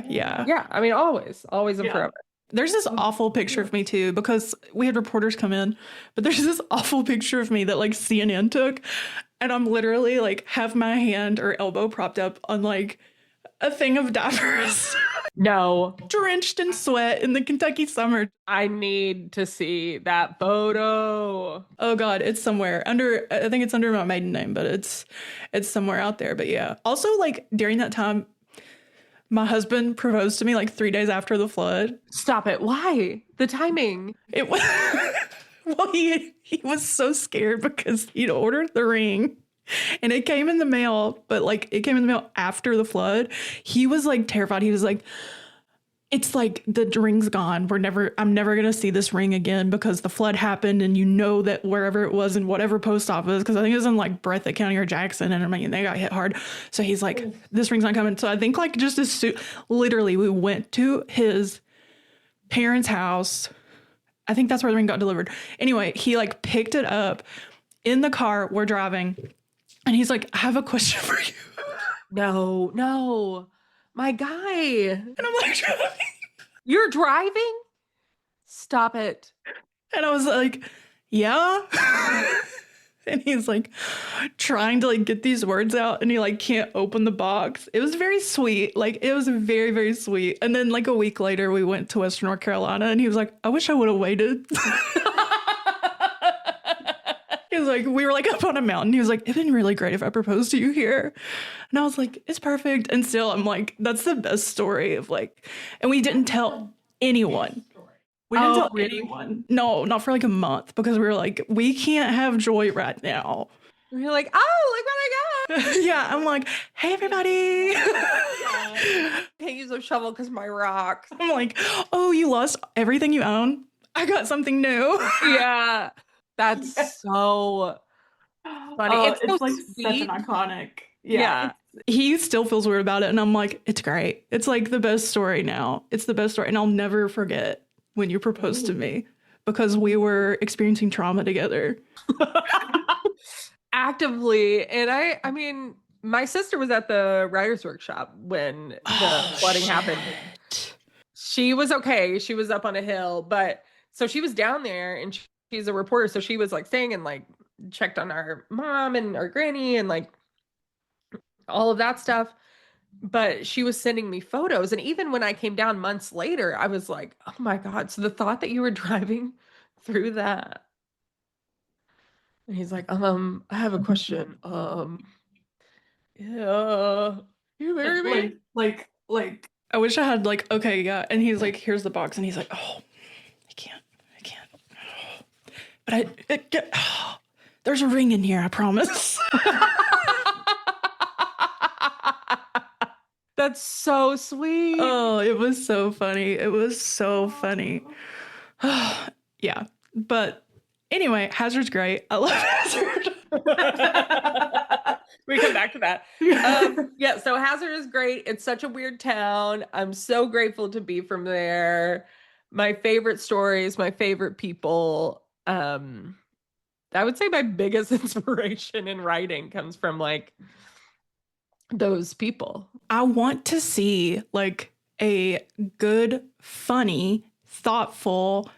Yeah, I mean, always and forever. There's this awful picture of me too, because we had reporters come in, but there's this awful picture of me that like CNN took, and I'm literally like have my hand or elbow propped up on like a thing of diapers. No. Drenched in sweat in the Kentucky summer. I need to see that photo. Oh God, it's somewhere I think it's under my maiden name, but it's somewhere out there. But yeah. Also, like during that time, my husband proposed to me like 3 days after the flood. Stop it. Why? The timing. It was well, he was so scared because he'd ordered the ring and it came in the mail, but like it came in the mail after the flood. He was like terrified. He was like, it's like the ring's gone. I'm never going to see this ring again because the flood happened, and you know that wherever it was in whatever post office, because I think it was in like Breathitt County or Jackson, and I mean, they got hit hard. So he's like, this ring's not coming. So I think like just literally we went to his parents' house. I think that's where the ring got delivered. Anyway, he like picked it up in the car. We're driving. And he's like, I have a question for you. No. My guy. And I'm like, you're driving? Stop it. And I was like, yeah. And he's like trying to like get these words out, and he like can't open the box. It was very sweet. Like it was very, very sweet. And then like a week later, we went to Western North Carolina, and he was like, I wish I would have waited. He was like, we were like up on a mountain. He was like, it'd been really great if I proposed to you here. And I was like, it's perfect. And still, I'm like, that's the best story of like, and we didn't tell anyone. We didn't tell anyone. No, not for like a month, because we were like, we can't have joy right now. We're like, oh, look what I got. Yeah, I'm like, hey, everybody. Can't use a shovel because my rocks. I'm like, oh, you lost everything you own? I got something new. Yeah. That's so funny. It's so like sweet. such an iconic. Yeah. He still feels weird about it. And I'm like, it's great. It's like the best story now. It's the best story. And I'll never forget when you proposed to me, because we were experiencing trauma together. Actively. And I mean, my sister was at the writer's workshop when the flooding happened. She was okay. She was up on a hill, but so she was down there, and she's a reporter, so she was like staying and like checked on our mom and our granny and like all of that stuff. but she was sending me photos. And even when I came down months later, I was like, oh my God. So the thought that you were driving through that. And he's like, I have a question. Yeah, you marry me? Like, I wish I had like, okay, yeah. And he's like, here's the box. And he's like, oh, I can't. But there's a ring in here, I promise. That's so sweet. Oh, it was so funny. It was so funny. Yeah. But anyway, Hazard's great. I love Hazard. We come back to that. Yeah, so Hazard is great. It's such a weird town. I'm so grateful to be from there. My favorite stories, my favorite people. I would say my biggest inspiration in writing comes from like those people. I want to see like a good, funny, thoughtful,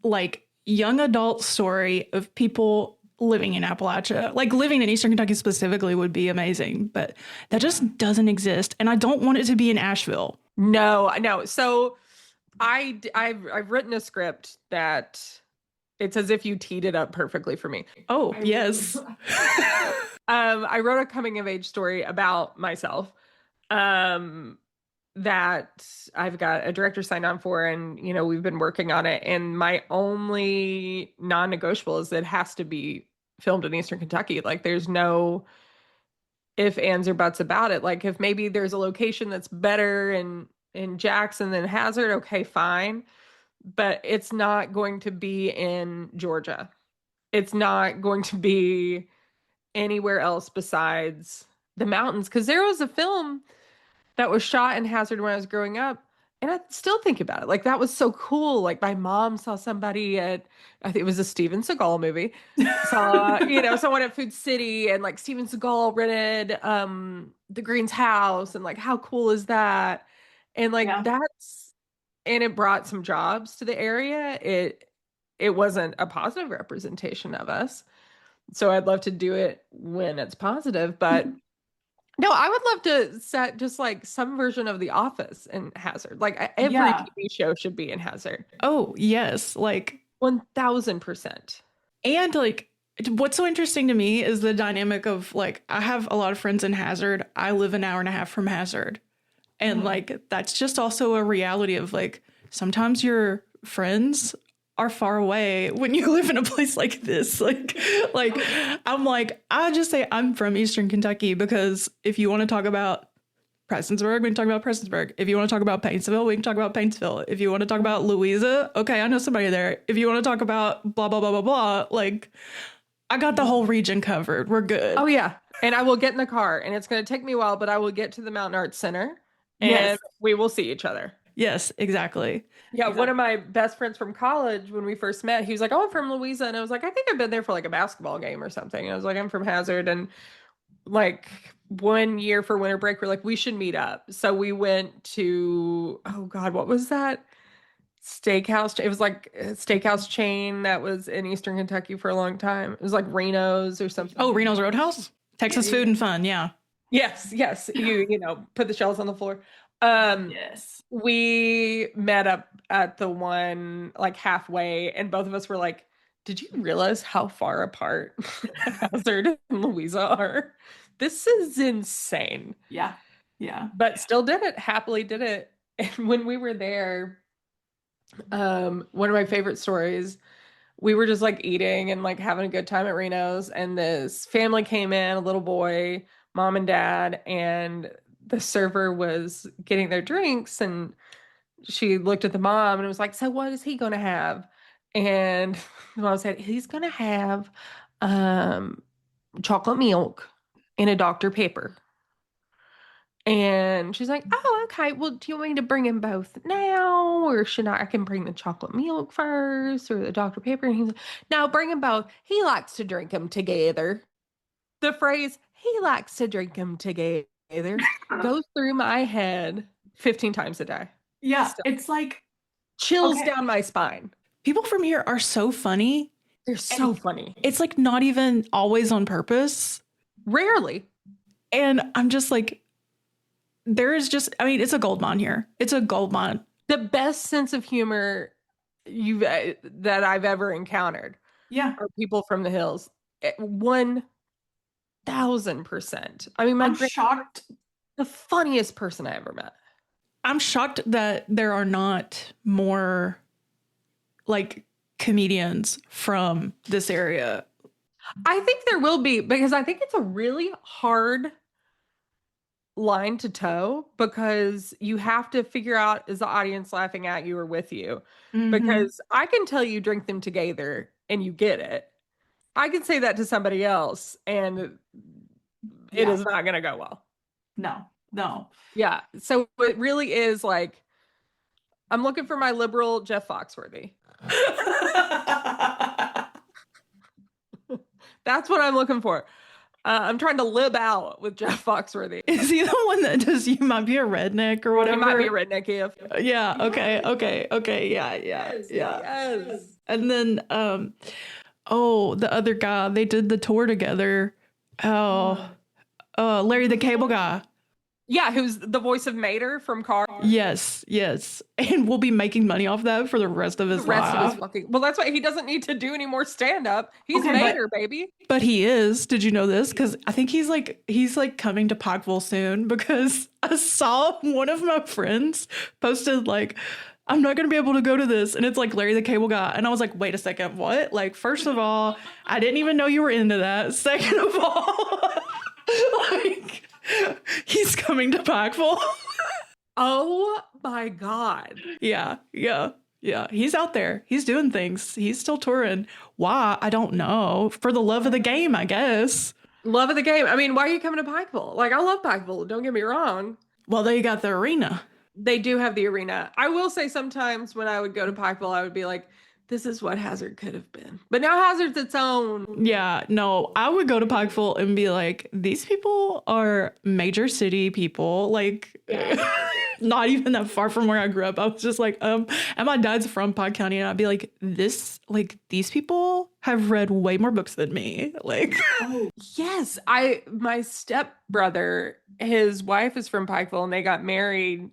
like young adult story of people living in Appalachia. Like living in Eastern Kentucky specifically would be amazing, but that just doesn't exist. And I don't want it to be in Asheville. No, no. So I've written a script that it's as if you teed it up perfectly for me. Oh, yes. I wrote a coming of age story about myself. That I've got a director signed on for, and we've been working on it. And my only non-negotiable is that it has to be filmed in Eastern Kentucky. Like there's no if, ands, or buts about it. Like if maybe there's a location that's better in Jackson than Hazard, okay, fine. But it's not going to be in Georgia. It's not going to be anywhere else besides the mountains. Because there was a film that was shot in Hazard when I was growing up. And I still think about it. Like that was so cool. Like my mom saw somebody at, I think it was a Steven Seagal movie. Saw, someone at Food City, and like Steven Seagal rented the Green's house, and like how cool is that? And like and it brought some jobs to the area. It wasn't a positive representation of us. So I'd love to do it when it's positive, but no, I would love to set just like some version of The Office in Hazard. Like every TV show should be in Hazard. Oh, yes. Like 1000%. And like what's so interesting to me is the dynamic of like I have a lot of friends in Hazard. I live an hour and a half from Hazard. And like that's just also a reality of like sometimes your friends are far away when you live in a place like this. Like I just say I'm from Eastern Kentucky because if you want to talk about Prestonsburg, we can talk about Prestonsburg. If you want to talk about Paintsville, we can talk about Paintsville. If you want to talk about Louisa, okay, I know somebody there. If you want to talk about blah, blah, blah, blah, blah, like I got the whole region covered. We're good. Oh yeah. And I will get in the car, and it's going to take me a while, but I will get to the Mountain Arts Center and we will see each other. Yes, exactly. Yeah, one of my best friends from college, when we first met, he was like, oh, I'm from Louisa. And I was like, I think I've been there for like a basketball game or something. And I was like, I'm from Hazard. And like 1 year for winter break, we're like, we should meet up. So we went to, oh God, what was that? Steakhouse. It was like a steakhouse chain that was in Eastern Kentucky for a long time. It was like Reno's or something. Oh, Reno's Roadhouse? Texas food and fun. Yeah. Yes. You put the shells on the floor. Yes. We met up at the one like halfway, and both of us were like, did you realize how far apart Hazard and Louisa are? This is insane. Yeah. But still did it, happily did it. And when we were there, one of my favorite stories, we were just like eating and like having a good time at Reno's, and this family came in, a little boy, mom and dad, and the server was getting their drinks, and she looked at the mom and was like, so what is he going to have? And the mom said, he's going to have chocolate milk and a Dr. Pepper. And she's like, oh, okay. Well, do you want me to bring him both now? Or should I can bring the chocolate milk first or the Dr. Pepper? And he's like, no, bring them both. He likes to drink them together. The phrase, he likes to drink them together, goes through my head 15 times a day. Yeah. Still. It's like chills down my spine. People from here are so funny. They're so funny. It's like not even always on purpose. Rarely. And I'm just like, there is just, I mean, it's a gold mine here. It's a gold mine. The best sense of humor you've that I've ever encountered Yeah. are people from the hills. 1000%. I mean, my I'm grand, shocked. the funniest person I ever met. I'm shocked that there are not more like comedians from this area. I think there will be because I think it's a really hard line to toe because you have to figure out is the audience laughing at you or with you? Mm-hmm. Because I can tell you drink them together and you get it. I can say that to somebody else and it Yeah. is not going to go well. No, no. Yeah. So it really is like I'm looking for my liberal Jeff Foxworthy. That's what I'm looking for. I'm trying to live out with Jeff Foxworthy. Is he the one that does you might be a redneck or He whatever? might be a redneck if. Yeah, okay, okay, okay. Yeah, yeah, Yes, yeah. yes. And then oh, the other guy, they did the tour together. Oh, Larry the Cable Guy. Yeah, who's the voice of Mater from Cars? Yes, yes. And we'll be making money off that for the rest of his The rest of life. his fucking. Well, that's why he doesn't need to do any more stand up. He's Okay, Mater, baby. But he is. Did you know this? Because I think he's like coming to Pikeville soon because I saw one of my friends posted like, I'm not gonna be able to go to this. And it's like Larry the Cable Guy. And I was like, wait a second, what? Like, first of all, I didn't even know you were into that. Second of all, like he's coming to Pikeville. Oh my God. Yeah, yeah. Yeah, he's out there. He's doing things. He's still touring. Why? I don't know. For the love of the game, I guess. Love of the game. I mean, why are you coming to Pikeville? Like, I love Pikeville. Don't get me wrong. Well, they got the arena. They do have the arena. I will say sometimes when I would go to Pikeville, I would be like, this is what Hazard could have been. But now Hazard's its own. Yeah, no, I would go to Pikeville and be like, these people are major city people. Like, not even that far from where I grew up. I was just like, and my dad's from Pike County, and I'd be like, these people have read way more books than me. Like, Oh, yes. My stepbrother, his wife is from Pikeville and they got married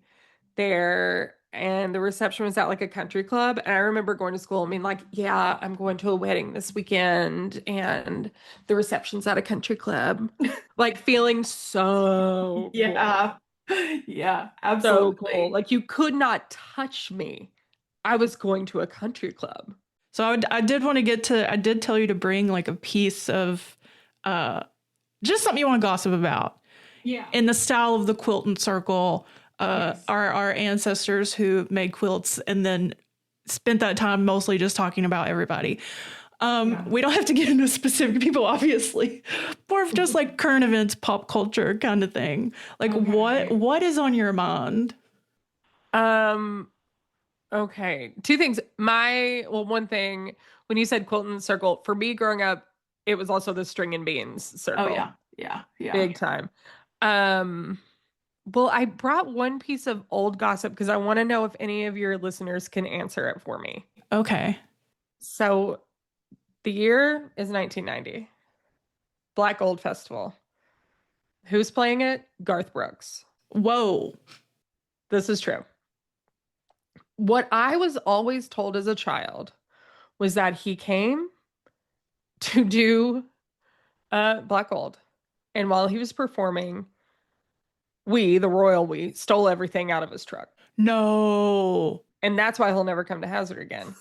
there and the reception was at like a country club. And I remember going to school and being like, yeah, I'm going to a wedding this weekend and the reception's at a country club. Like feeling so yeah, yeah, so absolutely. cool. Like you could not touch me. I was going to a country club. So I did want to get to, I did tell you to bring like a piece of just something you want to gossip about. Yeah. In the style of the Quilting Circle, Yes. our ancestors who made quilts and then spent that time mostly just talking about everybody. We don't have to get into specific people, obviously. More of just like current events, pop culture kind of thing. Like what is on your mind? Okay. Two things. One thing, when you said Quilton Circle, for me growing up, it was also the string and beans circle. Oh yeah. Big time. Well, I brought one piece of old gossip because I want to know if any of your listeners can answer it for me. Okay. So the year is 1990. Black Gold Festival. Who's playing it? Garth Brooks. Whoa. This is true. What I was always told as a child was that he came to do Black Gold. And while he was performing, the royal we, stole everything out of his truck. No. And that's why he'll never come to Hazard again.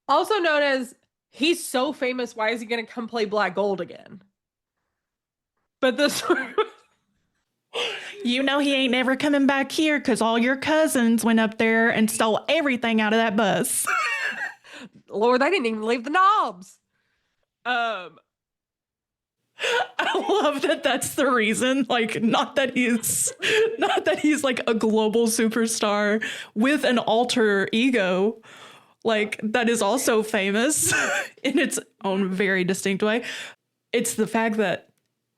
Also known as, he's so famous, why is he going to come play Black Gold again? But this... You know he ain't never coming back here because all your cousins went up there and stole everything out of that bus. Lord, they didn't even leave the knobs. I love that that's the reason. Like, not that he's like a global superstar with an alter ego, like that is also famous in its own very distinct way. It's the fact that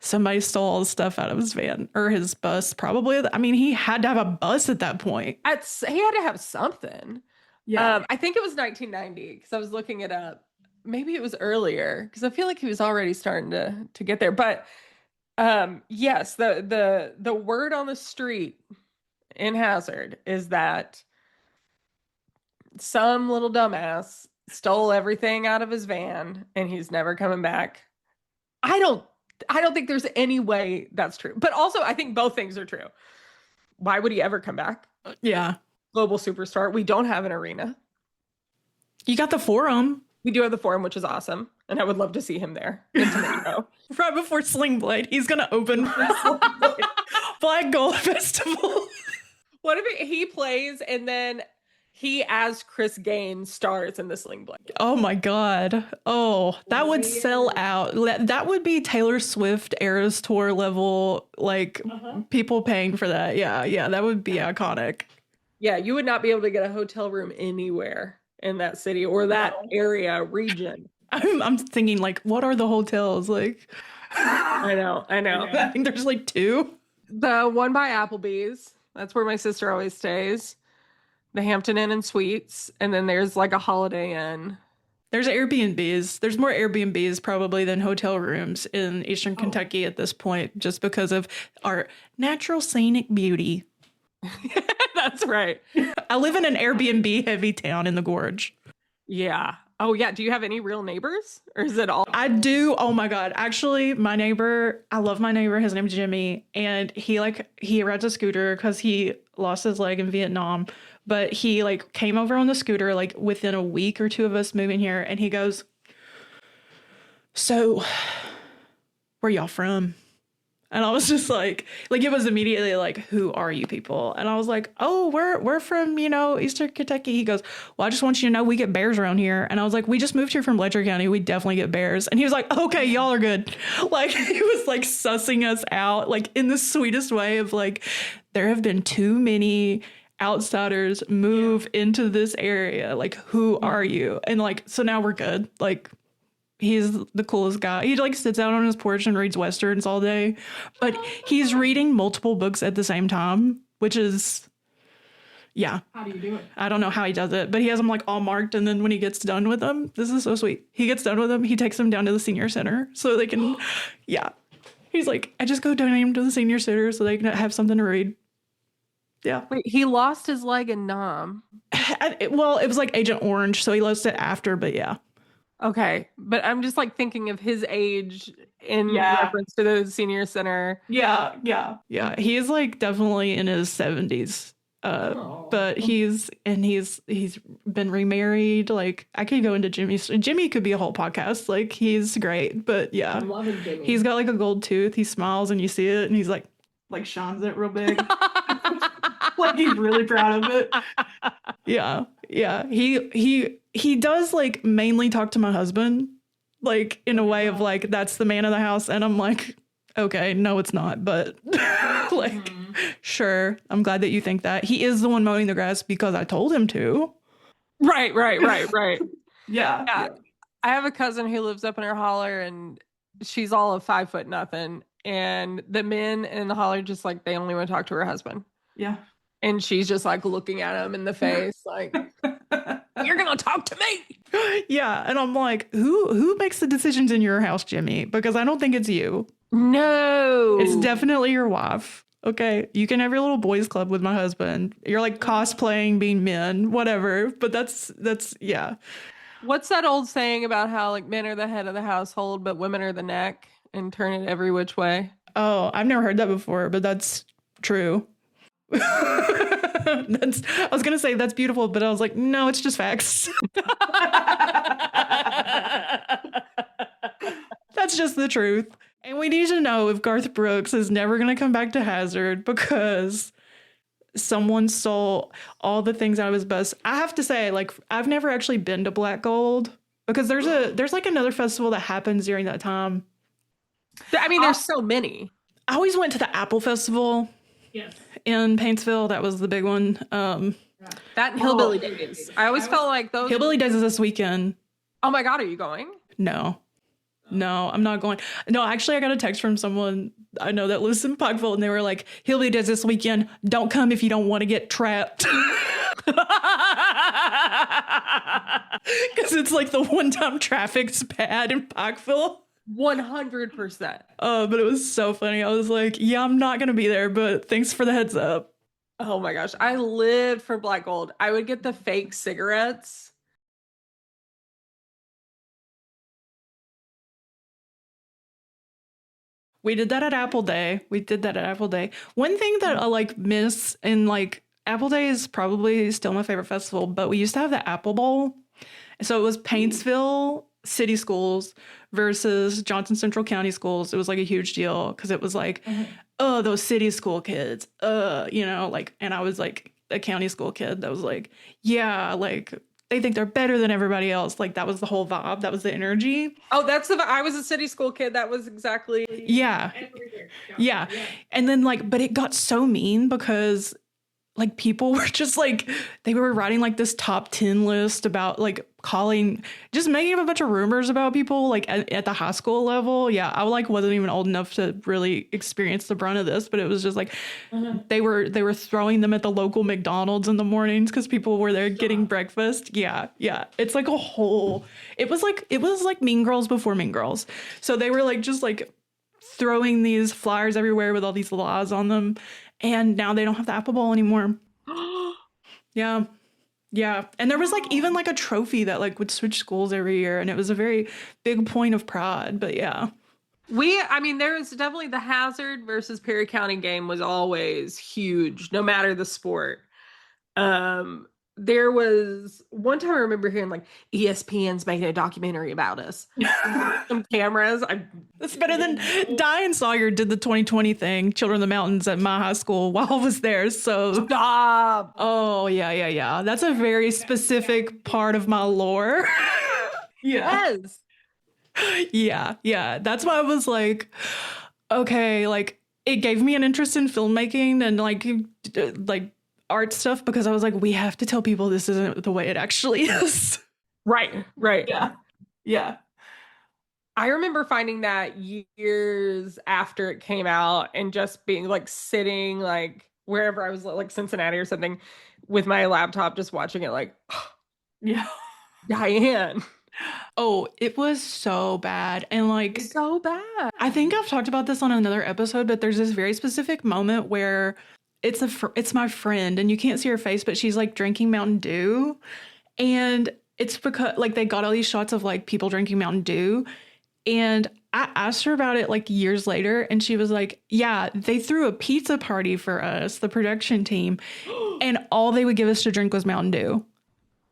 somebody stole all the stuff out of his van or his bus, probably. I mean, he had to have a bus at that point. He had to have something. Yeah. I think it was 1990 because I was looking it up. Maybe it was earlier because I feel like he was already starting to get there. But yes, the word on the street in Hazard is that some little dumbass stole everything out of his van and he's never coming back. I don't think there's any way that's true. But also I think both things are true. Why would he ever come back? Yeah. Global superstar. We don't have an arena. You got the Forum. We do have the Forum, which is awesome. And I would love to see him there in Tomato. Right before Slingblade, he's going to open for Slingblade Black Gold Festival. What if he plays and then he, as Chris Gaines, stars in the Slingblade? Oh my God. Oh, that would sell out. That would be Taylor Swift Eras Tour level, like people paying for that. Yeah, that would be iconic. Yeah, you would not be able to get a hotel room anywhere in that city or that area, region. I'm thinking, like, what are the hotels? Like, I know. I think there's like 2. The one by Applebee's. That's where my sister always stays. The Hampton Inn and Suites. And then there's like a Holiday Inn. There's Airbnbs. There's more Airbnbs probably than hotel rooms in Eastern Kentucky at this point, just because of our natural scenic beauty. That's right. I live in an Airbnb heavy town in the gorge. Yeah. Oh, yeah. Do you have any real neighbors? Or is it all? I do. Oh my God. Actually, my neighbor, I love my neighbor. His name's Jimmy. And he rides a scooter because he lost his leg in Vietnam. But he like came over on the scooter like within a week or 2 of us moving here. And he goes, "So where y'all from?" And I was just like it was immediately like, "Who are you people?" And I was like, "Oh, we're from, Eastern Kentucky." He goes, "Well, I just want you to know we get bears around here." And I was like, "We just moved here from Letcher County. We definitely get bears." And he was like, "Okay, y'all are good." Like he was like sussing us out like in the sweetest way of like, there have been too many outsiders move into this area. Like, who are you? And like, so now we're good. Like, he's the coolest guy. He like sits out on his porch and reads Westerns all day, but he's reading multiple books at the same time, which is, yeah. How do you do it? I don't know how he does it, but he has them like all marked. And then when he gets done with them, this is so sweet. He gets done with them. He takes them down to the senior center so they can, yeah. He's like, I just go donate them to the senior center so they can have something to read. Yeah. Wait, he lost his leg in Nam. Well, it was like Agent Orange, so he lost it after, but yeah. Okay, but I'm just like thinking of his age in reference to the senior center. Yeah. He's like definitely in his 70s. But he's been remarried. Like I could go into Jimmy could be a whole podcast. Like he's great, but yeah. I'm loving Jimmy. He's got like a gold tooth. He smiles and you see it and he's like shines it real big. Like he's really proud of it. Yeah. He does like mainly talk to my husband, like in a way of like, that's the man of the house. And I'm like, okay, no, it's not. But like, sure. I'm glad that you think that. He is the one mowing the grass because I told him to. Right. Yeah. I have a cousin who lives up in her holler and she's all of 5'0". And the men in the holler just like, they only want to talk to her husband. Yeah. And she's just like looking at him in the face like, you're going to talk to me. Yeah. And I'm like, who makes the decisions in your house, Jimmy? Because I don't think it's you. No. It's definitely your wife. Okay. You can have your little boys club with my husband. You're like cosplaying being men, whatever. But that's yeah. What's that old saying about how like men are the head of the household, but women are the neck and turn it every which way? Oh, I've never heard that before, but that's true. I was gonna say that's beautiful, but I was like, no, it's just facts. That's just the truth. And we need to know if Garth Brooks is never gonna come back to Hazard because someone stole all the things out of his bus. I have to say, like, I've never actually been to Black Gold because there's like another festival that happens during that time. I mean, there's so many. I always went to the Apple Festival. Yes. In Paintsville, that was the big one. That and Hillbilly Days. I always felt like those. Hillbilly Days is this weekend. Oh my God, are you going? No, I'm not going. No, actually, I got a text from someone I know that lives in Pikeville, and they were like, Hillbilly Days this weekend. Don't come if you don't want to get trapped. Because it's like the one time traffic's bad in Pikeville. 100%. But it was so funny. I was like, yeah, I'm not going to be there, but thanks for the heads up. Oh my gosh. I lived for Black Gold. I would get the fake cigarettes. We did that at Apple Day. We did that at Apple Day. One thing that I like miss in like Apple Day is probably still my favorite festival, but we used to have the Apple Bowl. So it was Paintsville City Schools versus Johnson Central County Schools. It was like a huge deal because it was like, oh, those city school kids, like, and I was like a county school kid that was like, yeah, like they think they're better than everybody else. Like that was the whole vibe. That was the energy. Oh, I was a city school kid. That was exactly. Yeah. Yeah. And then like, but it got so mean because like people were just like they were writing like this top 10 list about like just making up a bunch of rumors about people like at the high school level. Yeah, I like wasn't even old enough to really experience the brunt of this, but it was just like they were throwing them at the local McDonald's in the mornings because people were there getting breakfast. Yeah, it's like it was like Mean Girls before Mean Girls. So they were like just like throwing these flyers everywhere with all these laws on them. And now they don't have the Apple Bowl anymore. Yeah. Yeah. And there was like even like a trophy that like would switch schools every year. And it was a very big point of pride. But yeah. There was definitely the Hazard versus Perry County game was always huge, no matter the sport. There was one time I remember hearing like ESPN's making a documentary about us. Some cameras. That's better than Diane Sawyer did the 2020 thing, Children of the Mountains at my high school while I was there. So stop. Oh, yeah. That's a very specific part of my lore. Yes. Yeah. That's why I was like, okay, like it gave me an interest in filmmaking and like art stuff because I was like, we have to tell people this isn't the way it actually is. Right. Yeah. I remember finding that years after it came out and just being like sitting like wherever I was, like Cincinnati or something, with my laptop, just watching it like, yeah, Diane. Oh, it was so bad. And like, so bad. I think I've talked about this on another episode, but there's this very specific moment where it's my friend and you can't see her face, but she's like drinking Mountain Dew. And it's because like they got all these shots of like people drinking Mountain Dew. And I asked her about it like years later. And she was like, yeah, they threw a pizza party for us, the production team. And all they would give us to drink was Mountain Dew.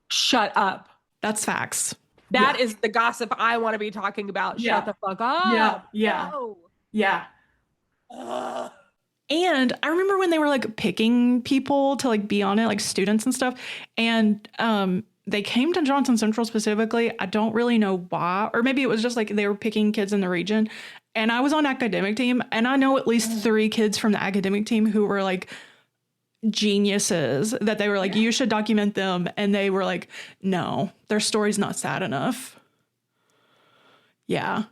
Shut up. That's facts. That is the gossip I want to be talking about. Shut the fuck up. Yeah. No. Yeah. And I remember when they were like picking people to like be on it, like students and stuff. And they came to Johnson Central specifically. I don't really know why, or maybe it was just like they were picking kids in the region. And I was on academic team, and I know at least 3 kids from the academic team who were like geniuses that they were like, you should document them. And they were like, no, their story's not sad enough. Yeah.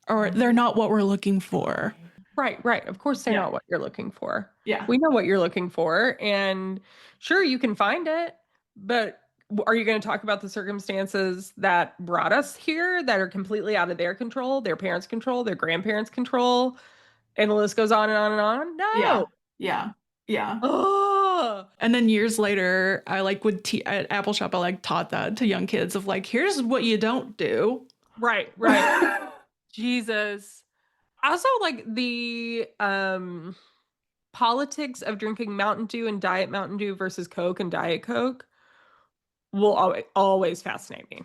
Or they're not what we're looking for. Right. Of course they're not what you're looking for. Yeah. We know what you're looking for. And sure, you can find it. But are you going to talk about the circumstances that brought us here that are completely out of their control, their parents' control, their grandparents' control? And the list goes on and on and on? No. Yeah. Oh. And then years later, I like at Apple Shop, I like taught that to young kids of like, here's what you don't do. Right. Jesus. Also, like the politics of drinking Mountain Dew and Diet Mountain Dew versus Coke and Diet Coke will always fascinate me.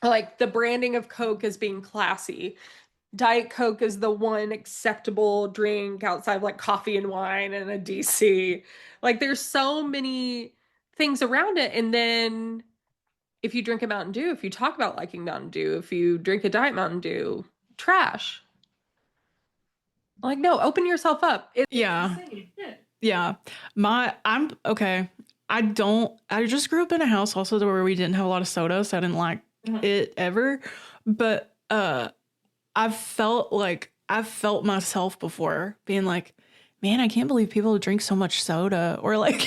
Like the branding of Coke as being classy. Diet Coke is the one acceptable drink outside of like coffee and wine and a DC. Like there's so many things around it. And then if you drink a Mountain Dew, if you talk about liking Mountain Dew, if you drink a Diet Mountain Dew, trash. Like, no, open yourself up. Yeah. I'm okay. I just grew up in a house also where we didn't have a lot of soda, so I didn't like it ever. But I've felt myself before being like, man, I can't believe people drink so much soda, or like,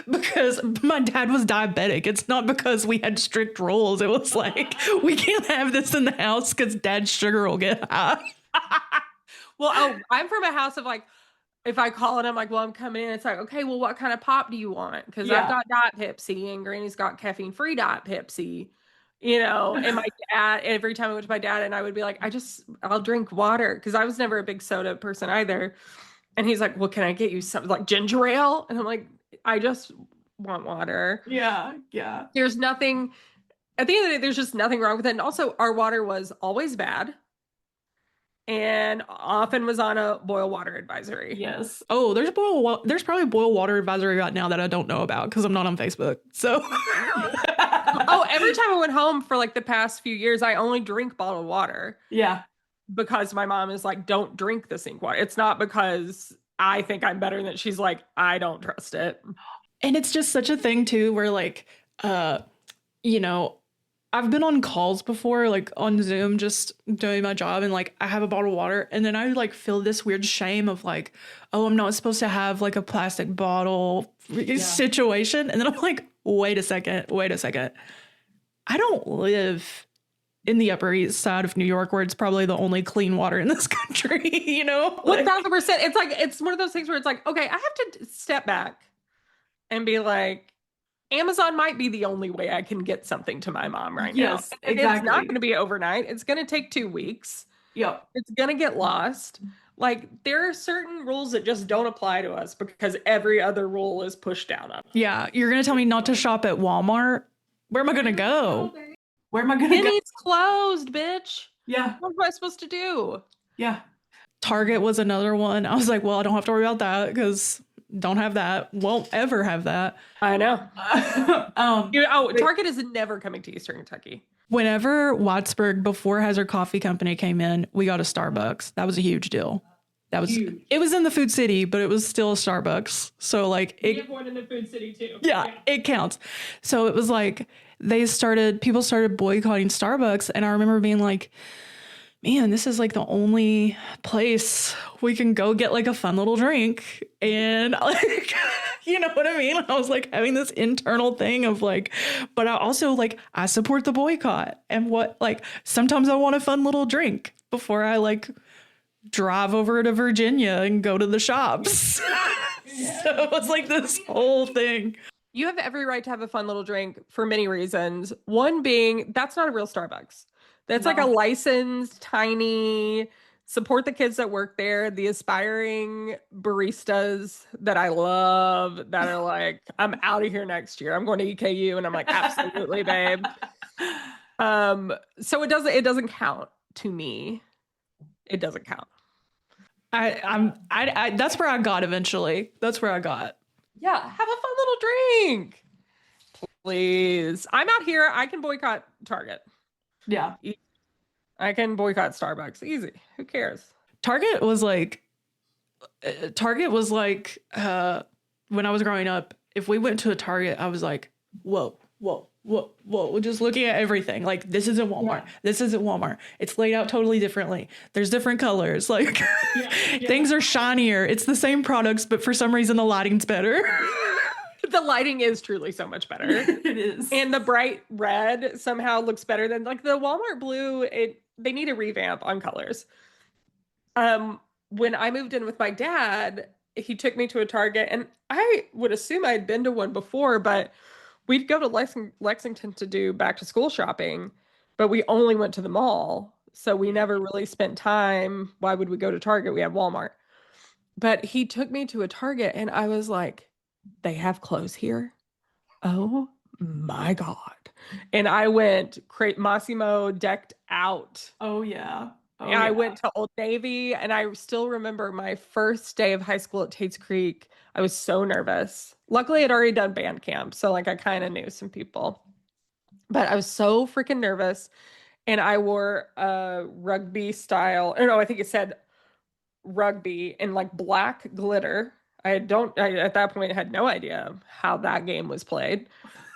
because my dad was diabetic. It's not because we had strict rules. It was like, we can't have this in the house because dad's sugar will get high. Well, I'm from a house of like, if I call and I'm like, well, I'm coming in, it's like, okay, well, what kind of pop do you want? Because I've Yeah. got Diet Pepsi and Granny's got caffeine-free Diet Pepsi, you know, and my dad, every time I went to my dad and I would be like, I'll drink water because I was never a big soda person either. And he's like, well, can I get you something like ginger ale? And I'm like, I just want water. Yeah. Yeah. There's nothing, at the end of the day, there's just nothing wrong with it. And also, our water was always bad and often was on a boil water advisory. Yes. Oh, there's probably boil water advisory right now that I don't know about because I'm not on Facebook. So Oh, every time I went home for like the past few years, I only drink bottled water yeah. because my mom is like, don't drink the sink water. It's not because I think I'm better than she's like, I don't trust it. And it's just such a thing too where like you know, I've been on calls before, like on Zoom, just doing my job, and like I have a bottle of water, and then I like feel this weird shame of like, oh, I'm not supposed to have like a plastic bottle situation. And then I'm like, wait a second. I don't live in the Upper East Side of New York where it's probably the only clean water in this country, you know? Like, 1000%. It's like, it's one of those things where it's like, okay, I have to step back and be like, Amazon might be the only way I can get something to my mom right now. yes, And exactly. it's not going to be overnight. It's going to take 2 weeks. Yep. It's going to get lost. Like, there are certain rules that just don't apply to us because every other rule is pushed down on us. Yeah. You're going to tell me not to shop at Walmart? Where am I going to go? Where am I going to go? Penny's closed, bitch. Yeah. What am I supposed to do? Yeah. Target was another one. I was like, well, I don't have to worry about that because don't have that. Won't ever have that. I know. Target is never coming to Eastern Kentucky. Whenever Wattsburg, before Hazard Coffee Company came in, we got a Starbucks. That was a huge deal. That was huge. It was in the Food City, but it was still a Starbucks. So like we have one in the Food City too. Yeah, it counts. So it was like people started boycotting Starbucks, and I remember being like, man, this is like the only place we can go get like a fun little drink. And like, you know what I mean? I was like having this internal thing of like, but I also like, I support the boycott, and what, like, sometimes I want a fun little drink before I like drive over to Virginia and go to the shops. Yeah. So it was like this whole thing. You have every right to have a fun little drink for many reasons. One being, that's not a real Starbucks. That's like a licensed, tiny, support the kids that work there, the aspiring baristas that I love that are like, I'm out of here next year. I'm going to EKU. And I'm like, absolutely, babe. So it doesn't count to me. It doesn't count. I that's where I got eventually. That's where I got. Yeah, have a fun little drink. Please. I'm out here. I can boycott Target. Yeah. I can boycott Starbucks. Easy. Who cares? Target was like when I was growing up, if we went to a Target, I was like, whoa. We're just looking at everything. Like, this isn't Walmart. Yeah. This isn't Walmart. It's laid out totally differently. There's different colors. Like, things are shinier. It's the same products, but for some reason the lighting's better. The lighting is truly so much better. It is. And the bright red somehow looks better than like the Walmart blue. They need a revamp on colors. When I moved in with my dad, he took me to a Target, and I would assume I'd been to one before, but we'd go to Lexington to do back to school shopping, but we only went to the mall. So we never really spent time. Why would we go to Target? We have Walmart. But he took me to a Target, and I was like, they have clothes here? Oh my God. And I went Massimo decked out. Oh yeah. And I went to Old Navy, and I still remember my first day of high school at Tate's Creek. I was so nervous. Luckily, I'd already done band camp, so like I kind of knew some people. But I was so freaking nervous, and I wore a rugby style. Oh no, I think it said rugby in like black glitter. I at that point had no idea how that game was played,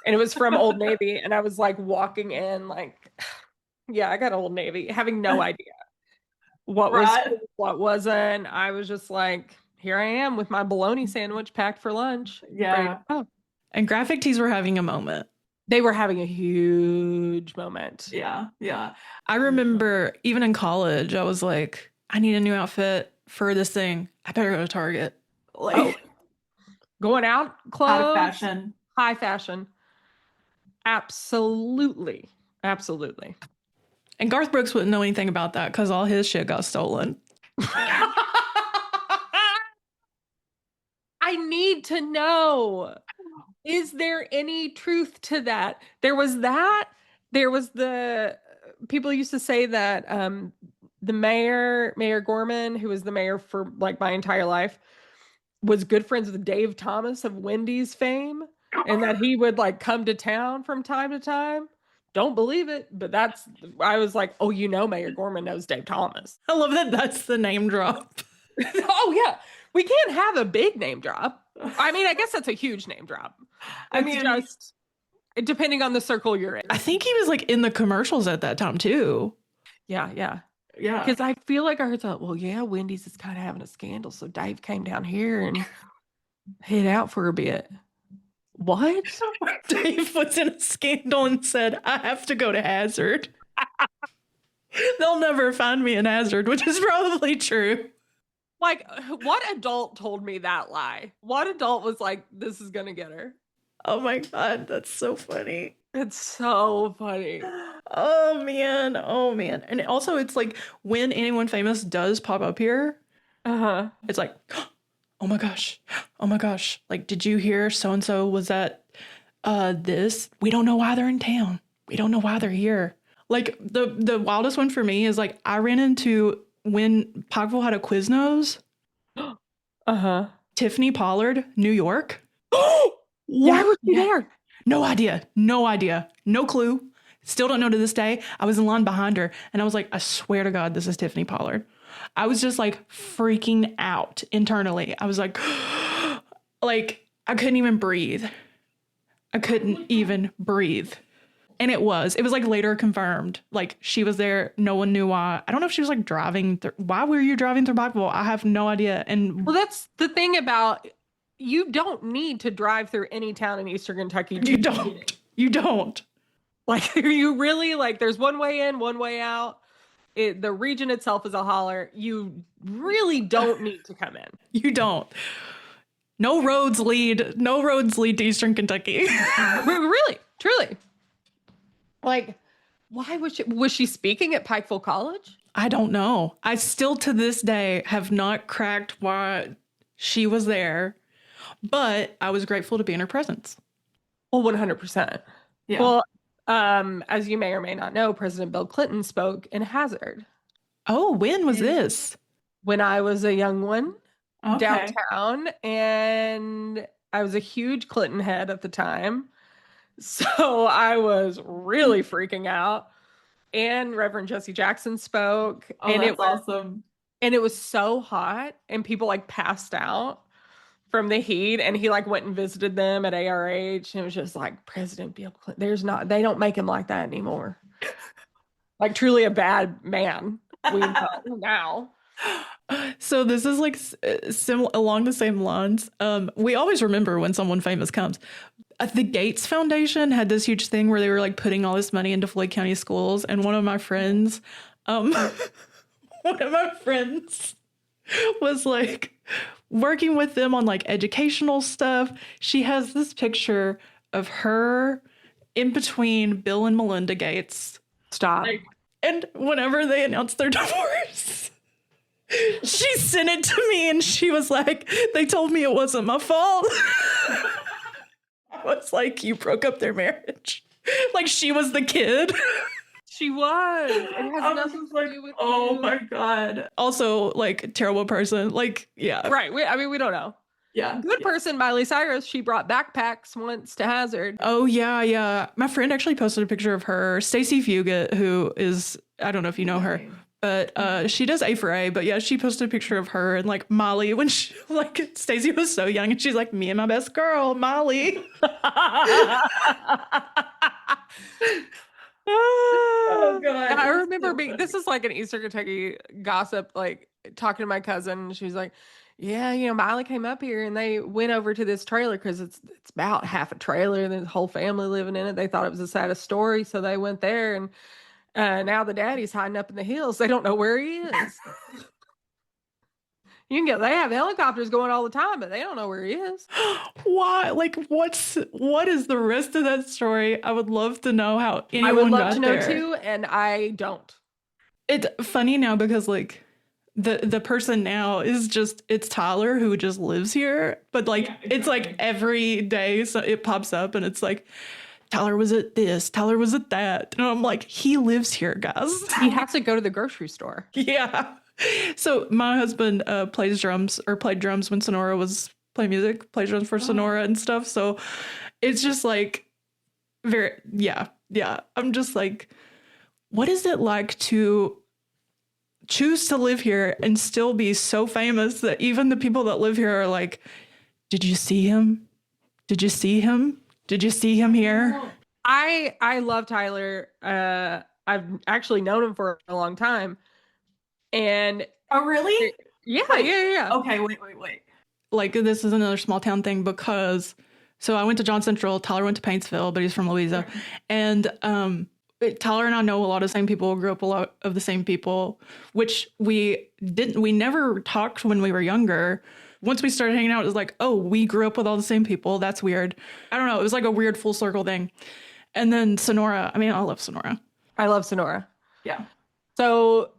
and it was from Old Navy. And I was like walking in, like, yeah, I got Old Navy, having no idea what was cool, what wasn't. I was just like, here I am with my bologna sandwich packed for lunch. Yeah. And graphic tees were having a moment. They were having a huge moment. Yeah. Yeah. I remember even in college, I was like, I need a new outfit. for this thing, I better go to Target. Like, Oh, going out out of clothes, fashion. high fashion. Absolutely. Absolutely. And Garth Brooks wouldn't know anything about that because all his shit got stolen. I need to know. Is there any truth to that? There was that. There was the people used to say that the Mayor Gorman, who was the mayor for like my entire life, was good friends with Dave Thomas of Wendy's fame, and that he would like come to town from time to time. Don't believe it, but I was like, oh, Mayor Gorman knows Dave Thomas. I love that that's the name drop. Oh yeah, we can't have a big name drop. I mean, I guess that's a huge name drop. I It's mean, just depending on the circle you're in. I think he was like in the commercials at that time too. Yeah, yeah. Yeah. Because I feel like I heard that, well, yeah, Wendy's is kind of having a scandal. So Dave came down here and hid out for a bit. What? Dave was in a scandal and said, I have to go to Hazard. They'll never find me in Hazard, which is probably true. Like, what adult told me that lie? What adult was like, this is going to get her? Oh my God, that's so funny. It's so funny. Oh man. Oh man. And also, it's like when anyone famous does pop up here, it's like, oh my gosh. Oh my gosh. Like, did you hear so and so was at this? We don't know why they're in town. We don't know why they're here. Like the wildest one for me is like I ran into when Pikeville had a Quiznos. Tiffany Pollard, New York. Why was she there? No idea. No idea. No clue. Still don't know to this day. I was in line behind her and I was like, I swear to God, this is Tiffany Pollard. I was just like freaking out internally. I was like, I couldn't even breathe. I couldn't even breathe. And it was like later confirmed. Like she was there. No one knew why. I don't know if she was like driving. Why were you driving through Pikeville? I have no idea. And well, that's the thing about you don't need to drive through any town in Eastern Kentucky. You don't. You don't. Like, are you really like, there's one way in, one way out. The region itself is a holler. You really don't need to come in. You don't. No roads lead to Eastern Kentucky. Really, truly. Like, why was she speaking at Pikeville College? I don't know. I still to this day have not cracked why she was there, but I was grateful to be in her presence. Well, 100%. Yeah. Well, as you may or may not know, President Bill Clinton spoke in Hazard. Oh, when was this? When I was a young one, downtown, and I was a huge Clinton head at the time. So I was really freaking out. And Reverend Jesse Jackson spoke. Oh, and it was awesome. And it was so hot, and people like passed out from the heat, and he like went and visited them at ARH, and it was just like, President Bill Clinton, they don't make him like that anymore. Like truly a bad man. We know now. So this is like along the same lines. We always remember when someone famous comes. The Gates Foundation had this huge thing where they were like putting all this money into Floyd County schools, and one of my friends was like working with them on like educational stuff. She has this picture of her in between Bill and Melinda Gates. Stop. And whenever they announced their divorce, she sent it to me and she was like, they told me it wasn't my fault. I was like, you broke up their marriage. Like she was the kid. She was. It has nothing to do with oh my God. Also, like, terrible person. Like, yeah. Right. We don't know. Yeah. Good person, Miley Cyrus. She brought backpacks once to Hazard. Oh, yeah. My friend actually posted a picture of her, Stacey Fugit, who is, I don't know if you know her, but she does A for A. But yeah, she posted a picture of her and like Molly when she, like, Stacey was so young and she's like, me and my best girl, Molly. Oh God. I remember this is like an Eastern Kentucky gossip, like talking to my cousin. She was like, yeah, Miley came up here and they went over to this trailer because it's about half a trailer and the whole family living in it. They thought it was the saddest story. So they went there, and now the daddy's hiding up in the hills. They don't know where he is. They have helicopters going all the time, but they don't know where he is. Why? Like, what is the rest of that story? I would love to know how anyone I would love got to know there. too, and I don't. It's funny now because like the person now is just it's Tyler who just lives here, but like it's like every day so it pops up and it's like Tyler was at this, Tyler was at that, and I'm like he lives here, guys. He has to go to the grocery store. Yeah. So my husband played drums when Sonora was playing music, plays drums for Sonora and stuff. So it's just like yeah. I'm just like, what is it like to choose to live here and still be so famous that even the people that live here are like, did you see him? Did you see him? Did you see him here? I love Tyler. I've actually known him for a long time. And oh, really? Yeah. Okay, wait. Like this is another small town thing because so I went to John Central, Tyler went to Paintsville, but he's from Louisa. And Tyler and I know a lot of the same people, grew up a lot of the same people, which we never talked when we were younger. Once we started hanging out, it was like, oh, we grew up with all the same people. That's weird. I don't know. It was like a weird full circle thing. And then Sonora. I mean, I love Sonora. I love Sonora. Yeah. So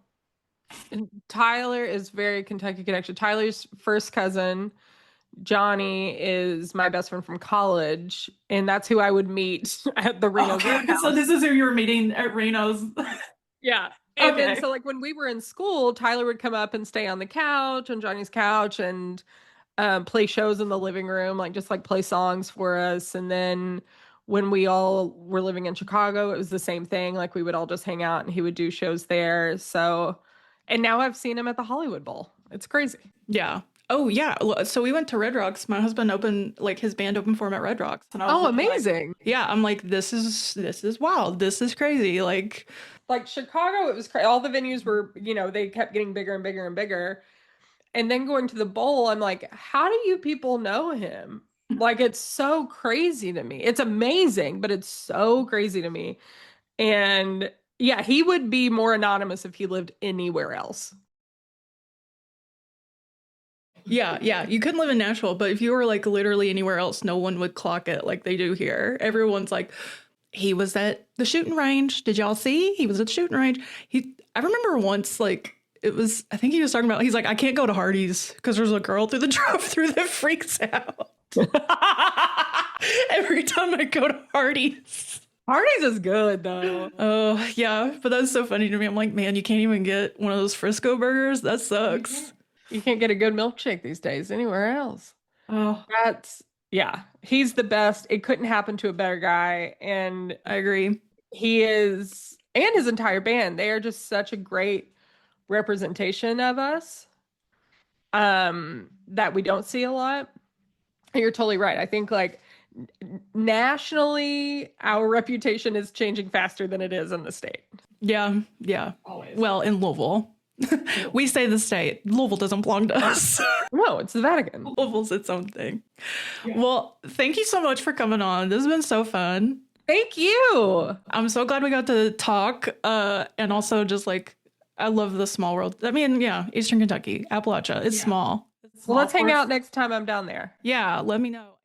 Tyler is very Kentucky connection. Tyler's first cousin, Johnny, is my best friend from college, and that's who I would meet at the Reno. Okay, so this is who you were meeting at Reno's. Yeah. And then so like when we were in school, Tyler would come up and stay on the couch, on Johnny's couch, and play shows in the living room, like just like play songs for us. And then when we all were living in Chicago, it was the same thing. Like we would all just hang out and he would do shows there. So, and now I've seen him at the Hollywood Bowl. It's crazy. Yeah. Oh yeah. So we went to Red Rocks. My husband opened like his band opened for him at Red Rocks. And I was amazing. Like, yeah. I'm like, this is wild. This is crazy. Like Chicago, it was crazy. All the venues were, they kept getting bigger and bigger and bigger. And then going to the bowl, I'm like, how do you people know him? Like, it's so crazy to me. It's amazing, but it's so crazy to me. And yeah, he would be more anonymous if he lived anywhere else. Yeah. You couldn't live in Nashville, but if you were like literally anywhere else, no one would clock it like they do here. Everyone's like, he was at the shooting range. Did y'all see? He was at the shooting range. I remember once, like, I think he was talking about, he's like, I can't go to Hardee's because there's a girl through the drive-thru that freaks out. Every time I go to Hardee's. Hardee's is good though. Oh yeah, but that's so funny to me. I'm like, man, you can't even get one of those Frisco burgers. That sucks. You can't get a good milkshake these days anywhere else. Oh, yeah, he's the best. It couldn't happen to a better guy. And I agree. He is, and his entire band, they are just such a great representation of us that we don't see a lot. You're totally right. I think like nationally, our reputation is changing faster than it is in the state. Yeah. Always. Well, in Louisville. We say the state. Louisville doesn't belong to us. No, it's the Vatican. Louisville's its own thing. Yeah. Well, thank you so much for coming on. This has been so fun. Thank you. I'm so glad we got to talk. And also just like, I love the small world. I mean, yeah, Eastern Kentucky, Appalachia. It's small. Well, let's hang out next time I'm down there. Yeah, let me know.